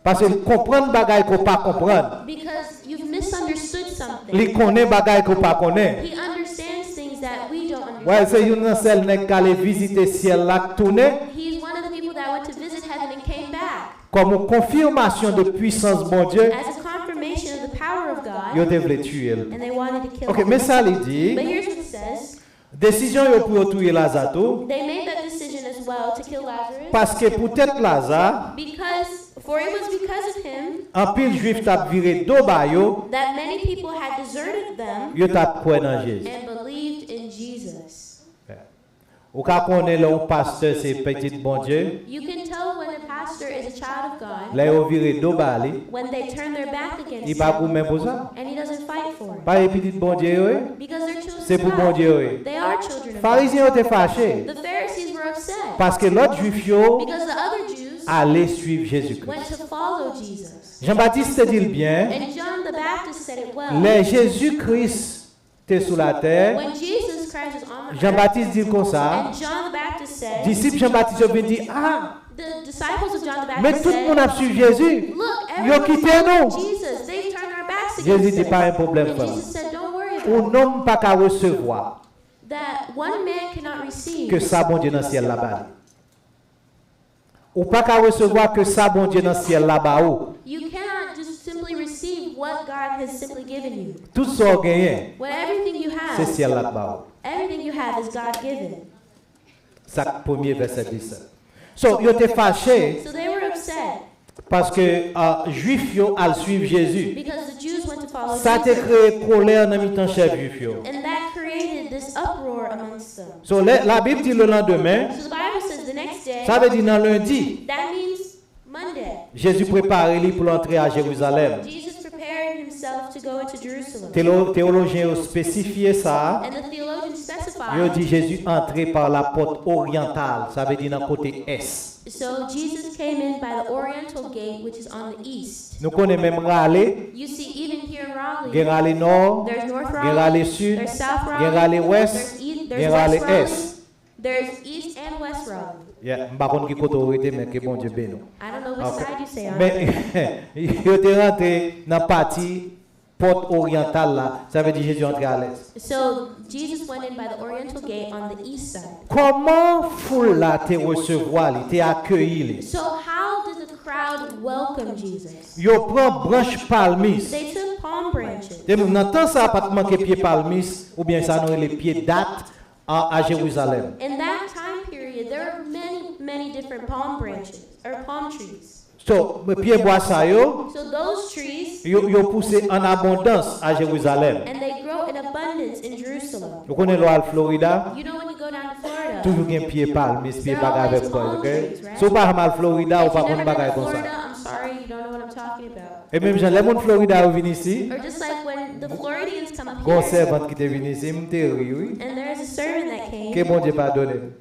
Parce que comprendre bagaille qu'on pas comprendre. Because you've misunderstood something. Li connaît bagaille qu'on pas connaît. He understands things that we don't understand. Ouais, c'est une seule nèg qui allait visiter ciel là tourner He's one of the people that went to visit heaven and came back. comme une confirmation de puissance bon Dieu. As a confirmation of the power of Yo God. devait tuer. And they wanted to kill OK, him. mais ça il dit But here's what it says. décision yo pour tuer Lazare tout They made that decision as well to kill Lazarus. parce que peut-être Lazare For it was because of him en pile juif t'a viré do ba yo, that many people had deserted them yo t'a croire dans Jésus. and believed in Jesus. Ou ka connaît le pasteur c'est petit bon Dieu. You can tell when a pastor is a child of God Là yo viré do ba li, when they turn their back il against pas him pour même pour ça. and he doesn't fight for it. Pas petit bon Dieu yo. Because they're children C'est pour of bon God. Dieu yo. They are children of God. Pharisiens étaient fâchés The Pharisees were upset parce que l'autre juif yo because the other Jews allait suivre Jésus-Christ. went to follow Jesus. Jean-Baptiste dit le bien, And John the Baptist said it well. les Jésus-Christ était sur la terre. When Jesus Christ was on the earth, Jean-Baptiste dit comme ça, and John the Baptist said, disciples Jean-Baptiste viennent dire ah, the disciples of John the mais Baptist tout le monde a said, suivi Jésus. look, Yo everyone quitté followed nous. Jesus. They turned their backs Jésus against dit us. pas un problème And frère. Jesus said, don't worry Un about it. homme pas qu'à recevoir That one man cannot receive que ça bon Dieu dans le ciel là-bas. Ou pas qu'à recevoir que ça bon Dieu dans le ciel là-bas. You cannot just simply receive what God has simply given you. Tout ça gagné, When everything you c'est have, ciel là-bas. everything you have is God given. Ça premier verset 17. So, yo étaient fâchés So they were upset parce que juifs yo al suivre Jésus. because the Jews went to follow Ça a Jesus. créé colère dans mi-temps chef juif yo. And that created this uproar amongst them. So, la Bible dit le lendemain, So the Bible says the next day, ça veut dire dans lundi, that means Monday. Jésus préparait lui pour l'entrée à Jérusalem. Jesus prepared himself to go into Jerusalem. Théologiens ont spécifié ça. And the theologians Ils ont specified, dit Jésus entré par la porte orientale, ça veut dire dans le côté est. so Jesus came in by the oriental gate, which is on the east. Nous connaissons même Raleigh, You see, even here in il y a Raleigh, Raleigh Nord, there's North il y a Raleigh Raleigh, Sud, there's South il y a Raleigh Raleigh, Ouest, there's il y a West Raleigh Raleigh, Est. there's East and West Raleigh. Je ne sais pas qui côté autorité, mais que bon Dieu bénisse. I don't know which Okay. side you say on. Mais il était rentré dans la partie porte orientale là, ça veut dire Jésus entré à l'est. So Jesus went in by the oriental gate on the east side. Comment foule là te recevoir, te accueillir? So how did the crowd welcome Jesus? Yo prend branche palmis. They took palm branches. Et nous n'entendons ça pas manquer pied palmis ou bien ça non les pieds date à Jérusalem. In that time period, there were many different palm branches or palm trees. So, pied bois ça yo, So those trees, yo poussé en abondance à Jérusalem. and they grow in abundance in Jerusalem. Vous connaissez l'Ouest Florida? You know when you go down to Florida, Toujours un pied palmis, pied There are bagage always avec toi, palm ok? trees, right? Si pas mal Florida ou if pas you've qu'on never bagage been to comme Florida, ça. I'm sorry, you don't know what I'm talking about. Et même gens les gens Florida viennent ici, Or just like when the Floridians come up gon here, servante qui est venu ici, me te ri, oui. and there's a servant that Que came. bon Dieu pardonne.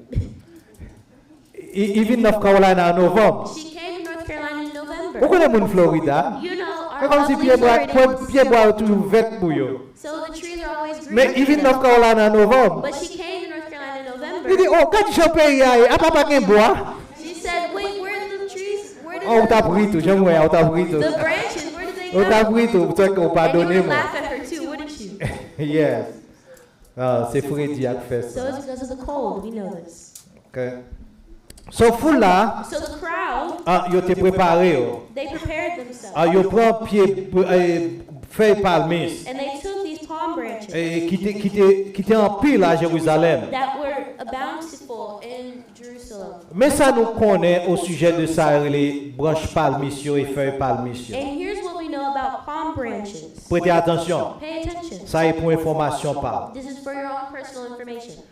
Il vient de North Carolina en novembre. She came to North Carolina in Vous November. connaissez mon Florida? You know, C'est our comme si lovely pied bois Floridians. toujours vert pour eux. So the trees are always green. Mais il for vient de North them. Carolina en novembre. But she came to North Carolina in Il dit, November. oh, quand je paye, à papa qui bois. She said, wait, where are the trees? Where did Oh, on t'a pris tout, j'aime on t'a pris tout. the branches, where did they On t'a go? pris tout, pour ça qu'on And you pardonne would moi. laugh at her too, wouldn't you? Yes. Ah, c'est Freddy qui fait So ça. it's because of the cold, we know this. Okay. So, foule là, So the crowd, yo te préparé. Yo. they prepared themselves. Yo prend pied, feuille palmis. And they took these palm branches Qui était en pile à Jérusalem. that were bountiful in Jerusalem. Mais ça nous connaît au sujet de ça, les branches palmis et feuilles palmis. And here's what we know about palm branches. Prêtez attention. Pay attention. Ça est pour information par. This is for your own personal information.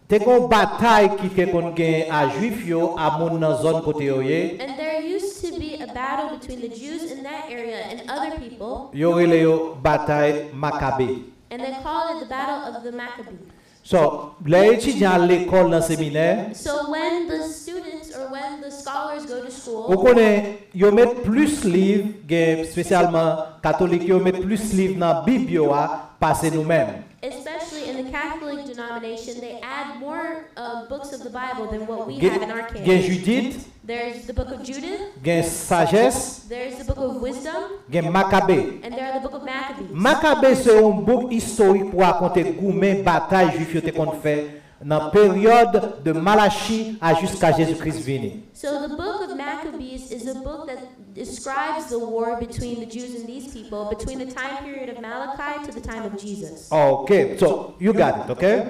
T'es une bataille qui fait qu'on gagne à Juif yo à mon dans zone côté yo yé. And there used to be a battle between the Jews in that area and other people, Yo relé yo bataille Maccabée. and they called it the Battle of the Maccabees. So, les étudiants à l'école dans le séminaire, So when the students or when the scholars go to school, On school, connaît, ils mettent plus livres, spécialement catholiques, ils mettent plus livres dans la Bible à passer nous-mêmes. especially in the Catholic denomination, they add more books of the Bible than what we Gen have in our gen canon. Judith, There's the book of Judith, gen Sagesse, there's the book of Wisdom, gen Maccabée. and there are the book of Maccabees. Maccabée, c'est un book historique pour raconter gourmet bataille juif qui ont fait dans la période de Malachie à jusqu'à Jésus-Christ venu. So the book of Maccabees is a book that describes the war between the Jews and these people, between the time period of Malachi to the time of Jesus. Okay, so you got it, okay?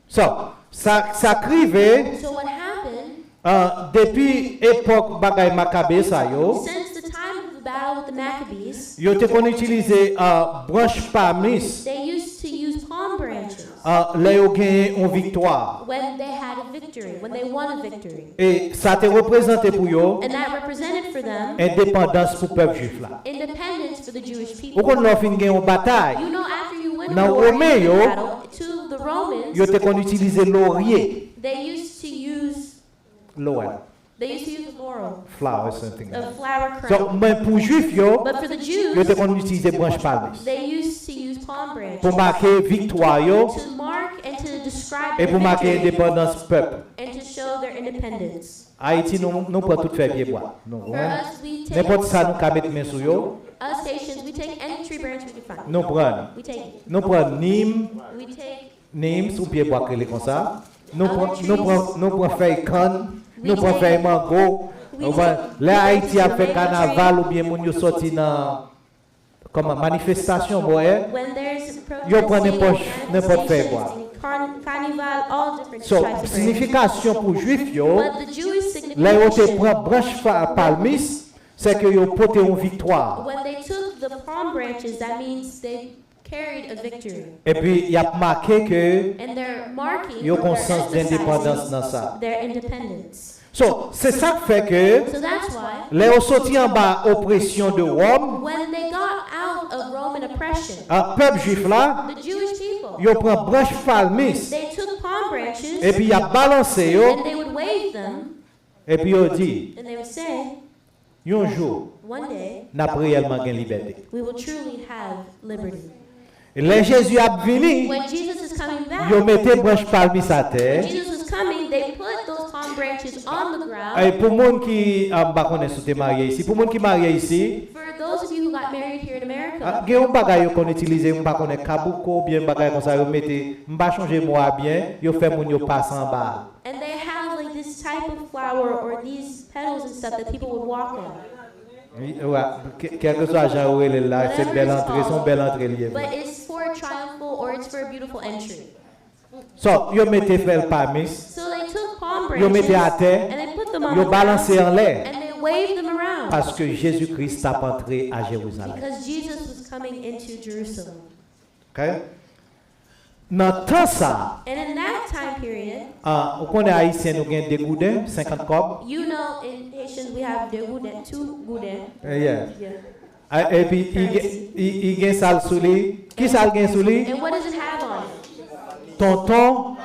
So, ça crive So what happened, depuis époque bagay Maccabée ça yo, since the time of the battle with the Maccabees, yo te kon utiliser branche parmis they used to use palm branches là yo gagné une victoire. when they had a victory, when they won a victory. Et ça te représenté pour yo And that represented for them indépendance pour peuple juif là. independence for the Jewish Ou people. kon l'on fin gagné une bataille, You know, after you win Now, a war, you Romain, win yo, a battle, to the Romans, yo te kon utiliser laurier, they used to use laurel, laurel, flower something. a flower So, crown. mais pour juif yo, But for the yo te Jews, kon utiliser branche parmis they used to use palm branches pour marquer victoire yo to mark and to describe et their pour marquer victory indépendance peuple. and to show their independence. Haïti nous prend tout faire pied bois. Non, For hein? us, we take, N'importe ça nous ka mettre main sur yo, us Haitians, we take any tree branch we can find. nous prend. We take it. Nous prend Nîmes, We take Nîmes sous pied bois que comme ça. Nous prend feuille canne, nous prend feuille mango. Là Haïti a fait carnaval ou bien moun yo sorti dans comme manifestation boy. when there's Yo prend protesting, n'importe fait manifestations, bois. carnival, all different So, types of branches. signification pour juif yo, But the Jewish là yo te signification, prend branche palmis, c'est que yo porté une victoire. when they took the palm branches, that means they carried a victory. Et puis il a marqué que And they're marking, yo or they're conscience d'indépendance emphasizing dans ça. their independence. So, c'est ça qui fait que So that's why, les ont sorti en bas oppression de Rome, when they got out of Roman oppression, un peuple juif là, the Jewish people, yo prend branche palmis they took palm branches et puis il a balancé yo and they would wave them et puis il dit and they would say, un jour one day n'a réellement gain liberté. we will truly have liberty. Et là Jésus a venu, When Jesus is coming yo back, mettait branche palmis à when terre. Jesus was coming, they put those palm branches on the Et ground. pour monde qui pas connaît si tu es marié ici, pour monde qui marié ici, For those of you who got married here in America, il y a un bagage qu'on utilise, on pas connaît kabuko bien bagage comme ça, yo mettez, m'pa changer moi bien, yo fait moun yo passe en bas. and they have like this type of flower or these petals and stuff that people would walk on. Oui, ouais, quel que soit genre où elle est là, c'est belle entrée, son belle entrée liée. But it's for a triumphal or it's for a beautiful entry. So, yo mettez fel parmis, So they took palm yo branches mettez à terre, and they put them on yo the balancé ground en l'air, and they waved them around parce que Jésus-Christ a entré à Jérusalem. because Jesus was coming into Jerusalem. Okay? Dans temps ça, And in that time period, on connaît haïtien nous gagne des goudins, 50 cob. you know, in Haitians we have the goudin, 2 goudin. Yeah. Yeah. Et puis il gagne ça sous lui. Qui ça gagne sous lui? And what does it have on it? Tonton,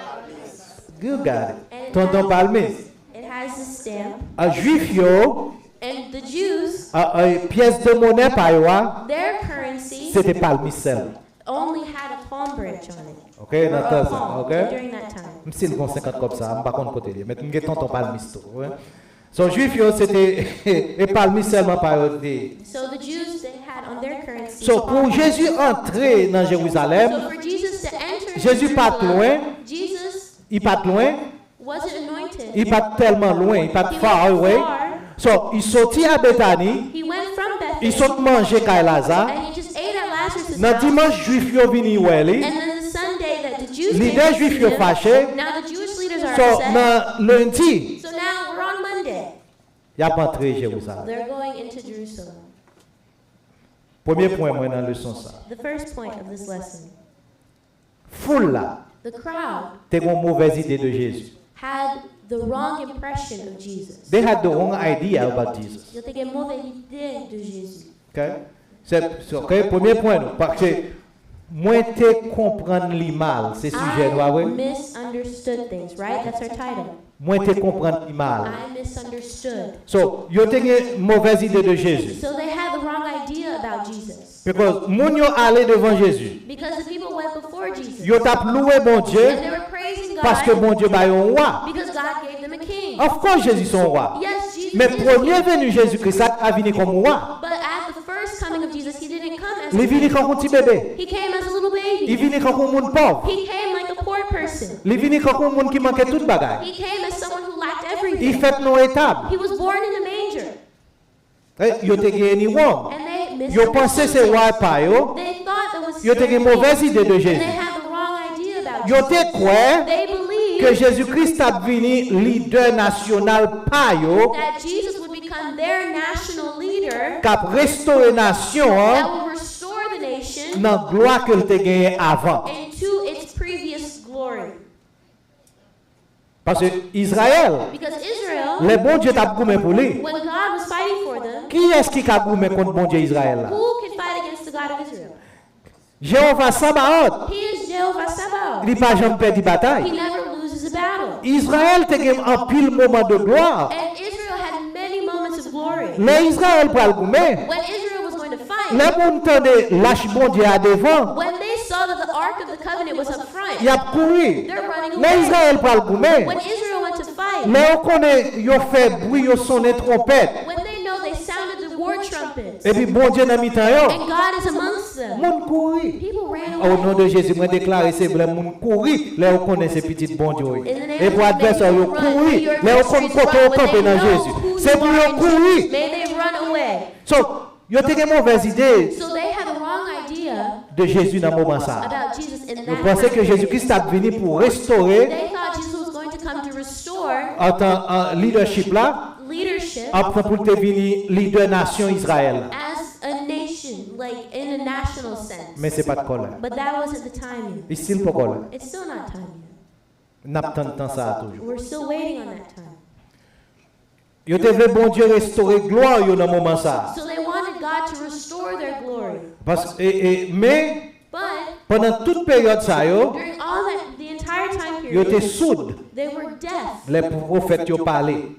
you got it. Tonton Palmis. It has a stamp. Un juif yo, And the Jews, pièce de monnaie par yo, their currency c'était Palmis seul. only had a palm branch on it. Ok, Or dans a temps ça, palm ok? during that time. Je suis 50 comme ça, je ne sais pas côté lui, mais je suis tonton Palmis tout. Ouais. So juif yo c'était et Palmis seulement par yo. So the Jews, they had on their currency. So pour Jésus entrer dans Jérusalem, So for Jesus to enter Jésus pas Jerusalem, loin, Jesus il pas loin, wasn't anointed. il pas tellement loin, il pas He far went away. far. So il sortit à Bethanie, He went from il Bethany saute manger kay Lazare. and he just ate at Lazarus' Dans house. dimanche juif yo vini wè li. And then the Sunday that the Jews Leader came to juif see yo him, fâché. now the Jewish leaders are So upset. nan lundi, So now we're on Monday. y a entré Jérusalem. They're going into Jerusalem. Premier point moi dans leçon ça. The first point of this lesson. Foule là, The crowd t'es une mauvaise idée de Jésus. had the wrong impression of Jesus. They had the wrong idea about Jesus. Ils avaient une mauvaise idée de Jésus. Okay? C'est OK, premier point nous, parce que Moi te comprendre li mal, c'est sujet là I ouais. misunderstood things, right? That's our title. Moi te comprendre li mal. I misunderstood. So, yo te une mauvaise idée de Jésus. So they had the wrong idea about Jesus. Because moun yo allé devant Jésus. Because the people went before Jesus. Yo t'a loué bon Dieu And they were praising God parce que bon Dieu ba yon roi. because God gave them a king. Of course Jésus son roi. Yes, Jesus Mais is premier king. venu Jésus-Christ a venu comme roi. But at the first coming of Jesus, he didn't come as Il a venu king. comme un petit bébé. He came as a little Il baby. venu comme un monde pauvre. He came like a poor person. Il venu comme un monde qui manquait toute bagaille. He came as someone who lacked Il everything. fait nos étapes. He was born in a manger. Yo te gagné wrong. And they Yo pensé c'est roi pas yo. They thought there was Yo te une mauvaise idée de and Jésus. they had the wrong idea about Yo Jesus. te croire They believed que Jésus-Christ a venu leader national pa yo, that Jesus would become their national leader cap restaurer nation that hein, would restore the nation dans gloire que te gagné avant. into its previous glory. Parce que Israël, Because Israel, le bon Dieu t'a goumé pour lui. when God was fighting for them, Qui est-ce qui a goumé contre bon Dieu Israël là? who could fight against the God of Israel? Jéhovah Sabaoth, He is Jehovah Sabaoth. il pas jamais perdu He bataille. never loses a battle. Israël te gagné un pile moment de gloire. And Israel had many moments of glory. Le Israël pour le goumé. When Israel was going to fight, Le monde tendait lâche bon Dieu à devant. when they saw that the Ark of the Covenant was up front, Il a couru. they're running Le away. Israël pour le goumé. When Israel went to fight, Mais on connaît, yo fait bruit, yo sonné trompette. when they know they sounded the war trumpets, Et puis bon Dieu n'a mis temps yo. and God is amongst them, Moun couru. people ran Au nom away. de Jésus, moi déclare c'est vrai moun couru. Là on connaît ces petites bon Dieu. In the name Et pour of adversaire yo run, couru. may your Là on connaît adversaries côté run. au When camper they dans know Jésus. who C'est you pour are yo in Jesus, couru. may they run away. So, yo te une mauvaise idée So they had the wrong idea de Jésus dans le moment ça. about Jesus in Vous that pensez que time. Jésus-Christ a venu pour restaurer They thought Jesus was going to come to restore en tant en leadership là, leadership après pour te venir leader nation Israël. as a nation, like in a national sense. Mais c'est pas de colle. But that wasn't the time yet. Il still pas colle. It's still not time yet. N'a pas tant ça toujours. We're still waiting on that time. Yo te veut bon Dieu restaurer gloire yo dans le moment ça. So they wanted God to restore their glory. Parce mais But pendant toute période ça yo, during all that, the entire time yo te period, sourde. they were deaf. Les prophètes yo parlé.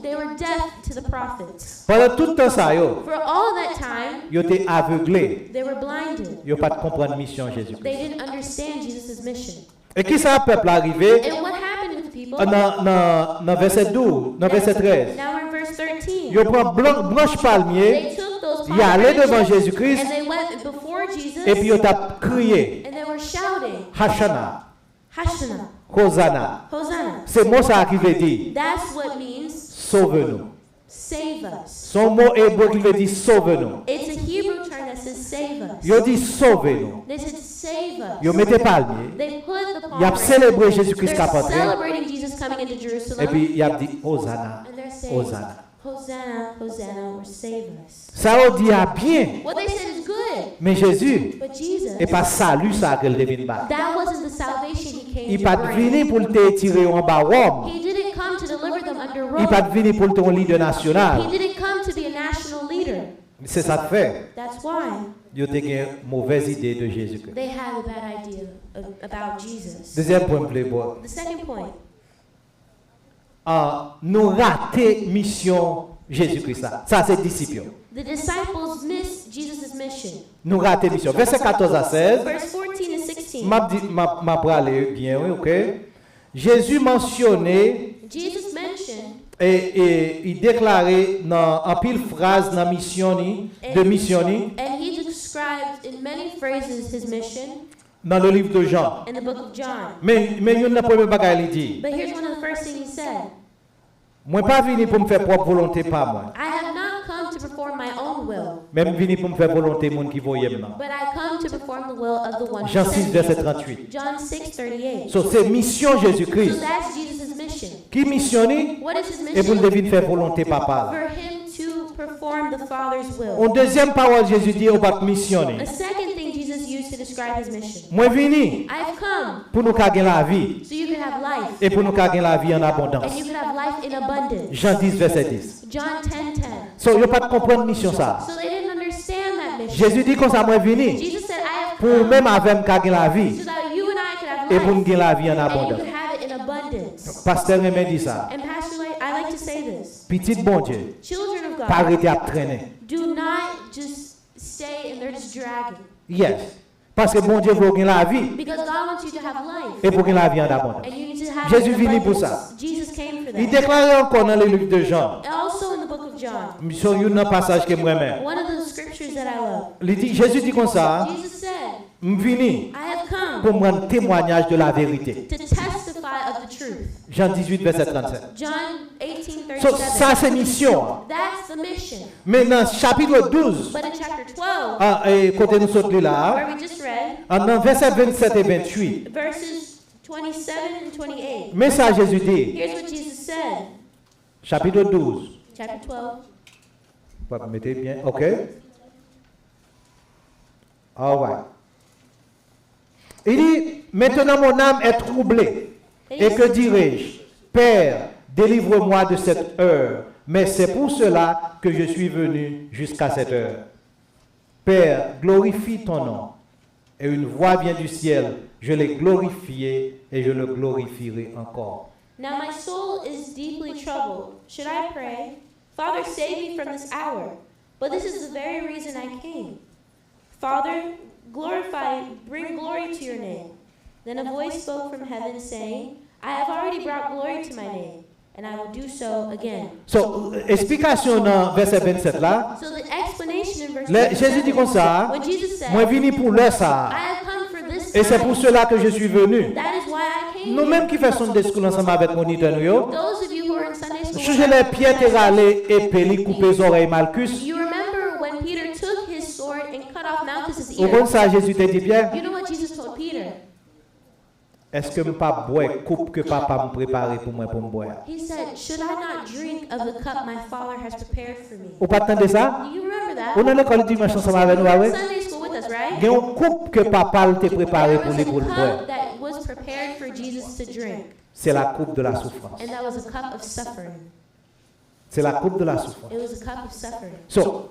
They were deaf to the prophets. Pendant tout temps ça yo, For all that time, yo te aveuglé. they were blinded. Yo pas de comprendre mission Jésus. They didn't understand Jesus' mission. Et qui ça peuple arrivé And what happened with the people? dans verset 12, dans verset 13. Now we're in verse 13. Yo prend branche palmier They took those y allait devant branches Jésus-Christ and they went before Jesus et puis yo t'a crié and they were shouting, Hashana, Hashanah, Hosanna. Hosanna. C'est mot ça qui veut dire That's what means sauve-nous. save us. Son mot hébreu qui veut dire sauve-nous. It's a Hebrew term that says save us. Yo dit sauve-nous. They said save us. Yo mettez palmier. They put the palm Y a branch. célébré Jésus-Christ qui They're a entré. celebrating Jesus coming into Et Jerusalem. puis y a dit Hosanna, And they're saying, Hosanna. Hosanna, Hosanna, or save us. Ça on dit à bien. What they said is good, Mais Jésus but Jesus, et pas salut ça qu'elle devine pas. that wasn't the salvation he came Il to pas bring. venu pour te tirer en bas Rome. He didn't come to deliver them under Il pas Rome. venu pour te leader He national. didn't come to be a national leader. C'est ça que fait. That's why Yo te une mauvaise idée de Jésus-Christ. they had a bad idea about Jesus. Deuxième point playboy. The second point, Nous raté mission Jésus-Christ là. Ça c'est disciple. the disciples missed Jesus' mission. Nous raté mission. Verset 14 à 16. Verse 14 and 16. M'a parlé bien, oui, OK. Jésus mentionnait Jesus mentioned et il déclarait dans en pile phrase dans mission de mission and he described in many phrases his mission dans le livre de Jean. in the book of John. Mais il y a une première bagaille il dit. But here's one of the first things he said. Moi pas venu pour me faire propre volonté pas moi. I have not come to perform my own will, Même venu pour me faire volonté monde qui voyait moi. but I come to perform the will of the one who Jean 6 sent me. verset 38. John 6:38. So c'est mission So Jésus-Christ. that's Jesus' mission. Qui missionne What is his et pour mission? le devine faire volonté papa. For him to perform the Father's will. En deuxième parole Jésus dit on va missionner. A second thing Jesus used to describe his mission. Moi venu I've come pour nous gagner la vie so you can have life, et pour nous gagner la vie en and abondance. you can have life in abundance. Jean 10 verset 10. John 10:10. So, yo pas de comprendre mission ça. So they didn't understand that mission. Jésus dit comme ça moi venu Jesus said, I have Pour même avec gagner la vie. so that you and I could have Et pour nous life. gagner la vie en And you abondance. could have it in abundance. Pasteur Aimé dit ça. And Pastor, I like to say this. Petit bon Dieu, Children of pas God, arrêter à traîner. do not just stay and they're just dragging. Yes. Parce que bon Dieu veut gagner la vie. Because God wants you to have life. Et pour gagner la vie en abondance. And you need to have Jésus it in venu pour abundance. ça. Jesus came for Il that. déclare encore dans le livre de Jean. Also in the book of John, Sur un passage que moi j'aime. one of the scriptures that I love. Il dit, Jésus dit comme ça, Jesus said, je venu I have come pour me rendre témoignage de la vérité. to testify of the truth. Jean 18, verset 37. John 18:37. So, ça c'est mission. That's the mission. Maintenant, chapitre 12, But in chapter 12, et côté nous sommes là, where we just read, dans verset 27 et 28, verses 27 and 28, mais ça Jésus dit, here's what Jesus said. chapitre 12, Chapter 12. vous mettez bien, ok? All right. Il dit, maintenant mon âme est troublée, et que dirai-je? Père, délivre-moi de cette heure, mais c'est pour cela que je suis venu jusqu'à cette heure. Père, glorifie ton nom. Et une voix vient du ciel, je l'ai glorifié et je le glorifierai encore. Now my soul is deeply troubled. Should I pray? Father, save me from this hour. But this is the very reason I came. Father, bring glory to your name. Then a voice spoke from heaven saying, I have already brought glory to my name, and I will do so again. So, explication dans verset 27 là, So the explanation in verse Jésus dit comme ça, when Jesus said, moi venu pour l'heure ça, I have come for this et c'est pour time. cela que je suis venu. That is why I came. Nous-mêmes qui faisons des discours ensemble avec mon idole, Those of you who are in Sunday school, changer les pieds, râler et péli, couper les oreilles Malchus. you remember when Peter took his sword and cut off Malchus's Au ear. bon ça, Jésus t'a dit Pierre, You know what Jesus told Peter? est-ce que je ne pas boire coupe que papa me préparé pour moi pour me boire? He said, should I not drink of the cup my Father has prepared for me? Vous pas attendre ça? Do you remember that? On a l'école dimanche ensemble avec nous, You were ouais? in Sunday school with us, right? Il y a une coupe que papa t'a préparé There pour was lui a pour le boire. cup that was prepared for Jesus to drink, C'est la coupe de la souffrance. and that was a cup of suffering. C'est la coupe de la souffrance. It was a cup of suffering. So,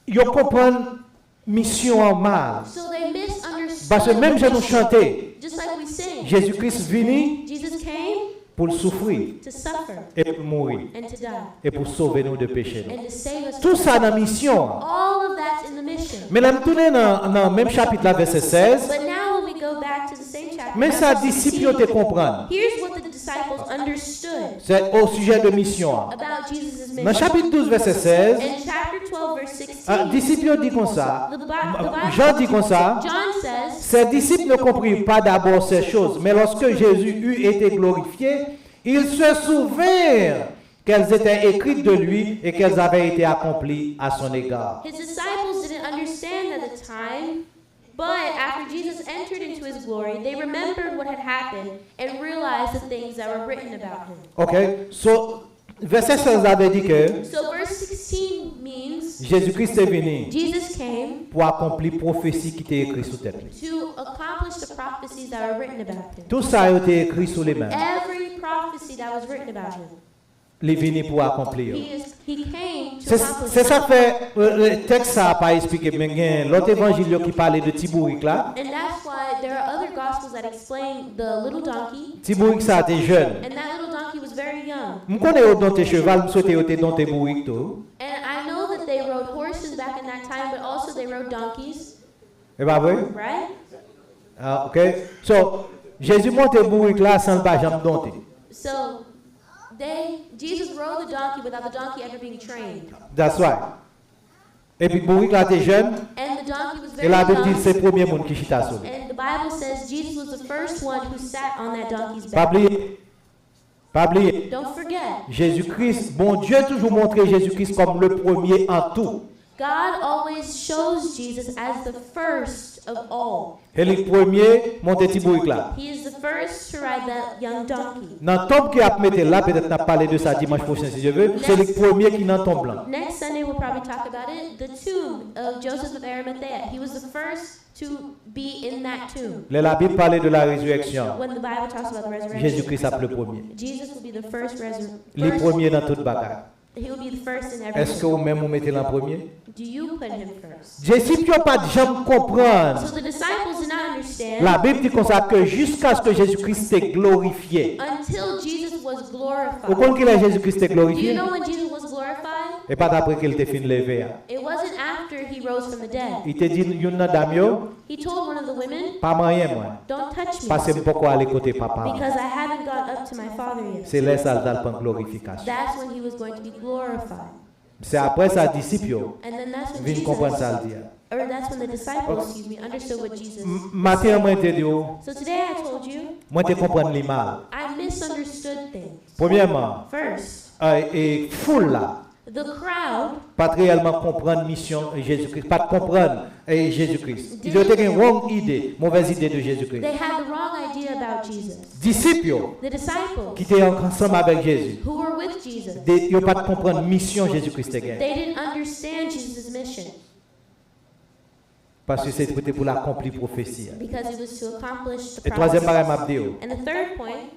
ils comprennent mission en mal. So they misunderstood. Parce que même the je nous mission. chantais, Just like we sing, Jésus-Christ venu Jesus came pour le souffrir to suffer et pour mourir and to die et pour sauver nous de péché. and to save us. Tout ça dans la mission. All of that's in the mission. Mais là, je tourne dans le même chapitre, là, verset 16. But now when we go back to the same chapter, Mais ça, verse disciples te 16, comprennent. here's what the disciples understood C'est au sujet de mission. about Jesus' Dans le mission. chapitre 12, verset 16, In chapter 12, verse 16, disciples dit comme ça. the Bible, Jean dit comme ça. John says, Ses disciples ne comprirent pas d'abord ces choses, mais lorsque Jésus eut été glorifié, ils se souvinrent qu'elles étaient écrites de lui et qu'elles avaient été accomplies à son égard. his disciples didn't understand at the time, but after Jesus entered into his glory, they remembered what had happened and realized the things that were written about him. Ok, so, verset 16 avait dit que So verse 16 means Jésus-Christ est venu Jesus came pour accomplir prophétie qui était écrite sous tête. to accomplish the prophecies that were written about him. Tout ça a été écrit sous les mains. Every prophecy that was written about him. Il est venu pour accomplir. He came to C'est accomplish ça it. fait, le texte ça n'a pas expliqué, mais il y a l'autre évangile qui parlait de Tibouric là. And that's why there are other gospels that explain the little donkey. Tibouric ça a été jeune. And that little donkey was very young. Je connais dans tes cheval, je souhaitais dans tes bourriques tout. And I know that they rode horses back in that time, but also they rode donkeys, Et pas vrai? right? Ah, ok. So, Jésus monte bourrique là sans le pas jamais dompter. So Jesus rode the donkey without the donkey ever being trained. That's right. Et puis bourrique là t'es jeune. And the donkey was Et very la Bible dit young. c'est le premier monde qui chita sur lui. And the Bible says Jesus was the first one who sat on that donkey's Pas back. oublier. Pas oublier. Don't forget, Jésus-Christ, bon Dieu a toujours montré Jésus-Christ comme le premier en tout. God always shows Jesus as the first of all. Et le premier monte Tibourique là. He is the first to ride that young donkey. Dans le tombe qui a mis là, peut-être n'a parlé de ça dimanche prochain si je veux, c'est le premier qui dans tombe là. Next Sunday we'll probably talk about it. The tomb of Joseph of Arimathea. He was the first to be in that tomb. La Bible parlait de la résurrection. When the Bible talks about the resurrection, Jésus-Christ a le premier. Jesus will be the first Le premier dans toute bagarre. He will be the first in Est-ce que everything. vous-même vous mettez en premier? Do you put him first? Disciples n'ont pas de jamais comprendre. So the disciples did not understand La Bible dit comme ça que jusqu'à ce que Jésus-Christ est glorifié. until Jesus was Vous glorified. comprenez qu'il est Jésus-Christ est Do you glorifié? know when Jesus was glorified? Et pas d'après qu'il était fin levé. It wasn't after he rose from the dead. Il te dit, une dame yo, He told one of the women, pas moyen moi. don't touch Parce que me je ne peux pas aller côté papa. because I haven't gone up to my Father yet. C'est là ça le prend glorification. That's when he was going to be glorified. C'est après ça disciple yo, And then that's when viennent comprendre ça Jesus, le dire. or that's when the disciples, understood what Jesus Matin moi te dit, So today I told you, moi te comprendre les mal. I misunderstood things. Premièrement, First, et foule là, the crowd pas réellement comprendre mission Jésus-Christ, pas comprendre Jésus-Christ. Ils ont une wrong idée, mauvaise idée de Jésus-Christ. they had the wrong idea about Jesus. Disciples yo, The disciples qui étaient ensemble avec Jésus, who were with Jesus, ils n'ont pas comprendre mission Jésus-Christ gagne. they didn't understand Jesus' mission Parce que c'était pour l'accomplir prophétie. because it was to accomplish the Et troisième promise. bagage m'a dit, And the third point,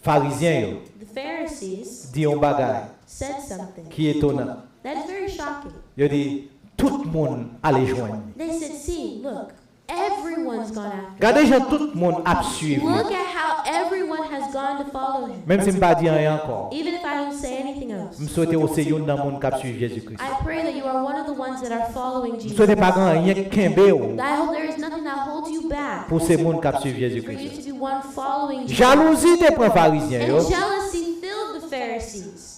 pharisiens yo, the Pharisees dit un bagage said something qui est étonnant. that is very shocking. Ils dit tout le monde allait joindre. They said, see, look, everyone's gone after Regardez gens tout le monde a suivi. him. Look at how everyone has gone to follow him. Même si je ne pas dire rien encore. Even if I don't say anything else. Je souhaite aussi yon dans le monde qui a suivi Jésus-Christ. I pray that you are one of the ones that are following Je Jesus. souhaite pas grand rien qu'embe I hope there is nothing that holds you back pour ces monde qui a suivi for you Jésus-Christ. to be one following Jesus. Jalousie des prend pharisiens And yo. jealousy filled the Pharisees.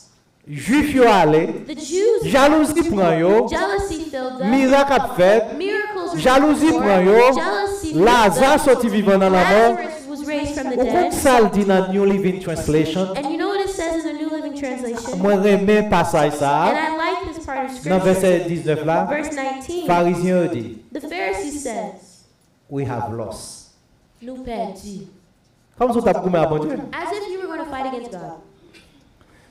Juifs yo allé. The Jews, Jalousie prend yo. jealousy filled them. Miracle a fait. Miracles were Jalousie performed. prend yo. Jealousy filled Lazare them. sorti vivant dans la mort. Lazarus was raised from the Au compte dead. ça le dit dans New Living Translation. And you know what it says in the New Living Translation? Moi remets passage And ça. I like this part of Dans scripture. verset 19 là. Verse 19. Pharisiens dit, The Pharisee says, we have lost. nous perdus. Comme si tu as commis à bon Dieu. As if you were going to fight against God.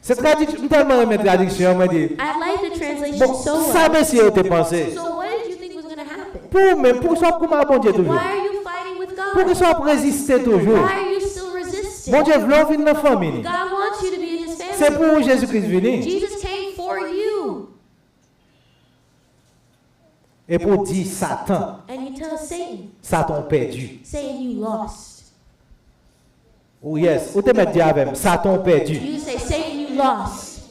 Cette traduction, tellement aimé traduction, moi dit. I like the translation Bon, so ça well. monsieur te pensé. So what did you think was going to happen? Pour même pour ça commis à bon Dieu toujours. Why are you fighting with Pour que God? ça résister toujours. Why are you still resisting? Bon Dieu veut venir dans la famille. God wants you to be in his C'est family. pour Jésus-Christ venir Jesus came for you. et pour dire Satan, And you tell Satan, Satan perdu. Satan, you lost. Oh yes, ou te mettre dire avec Satan perdu. You say, Satan, you lost.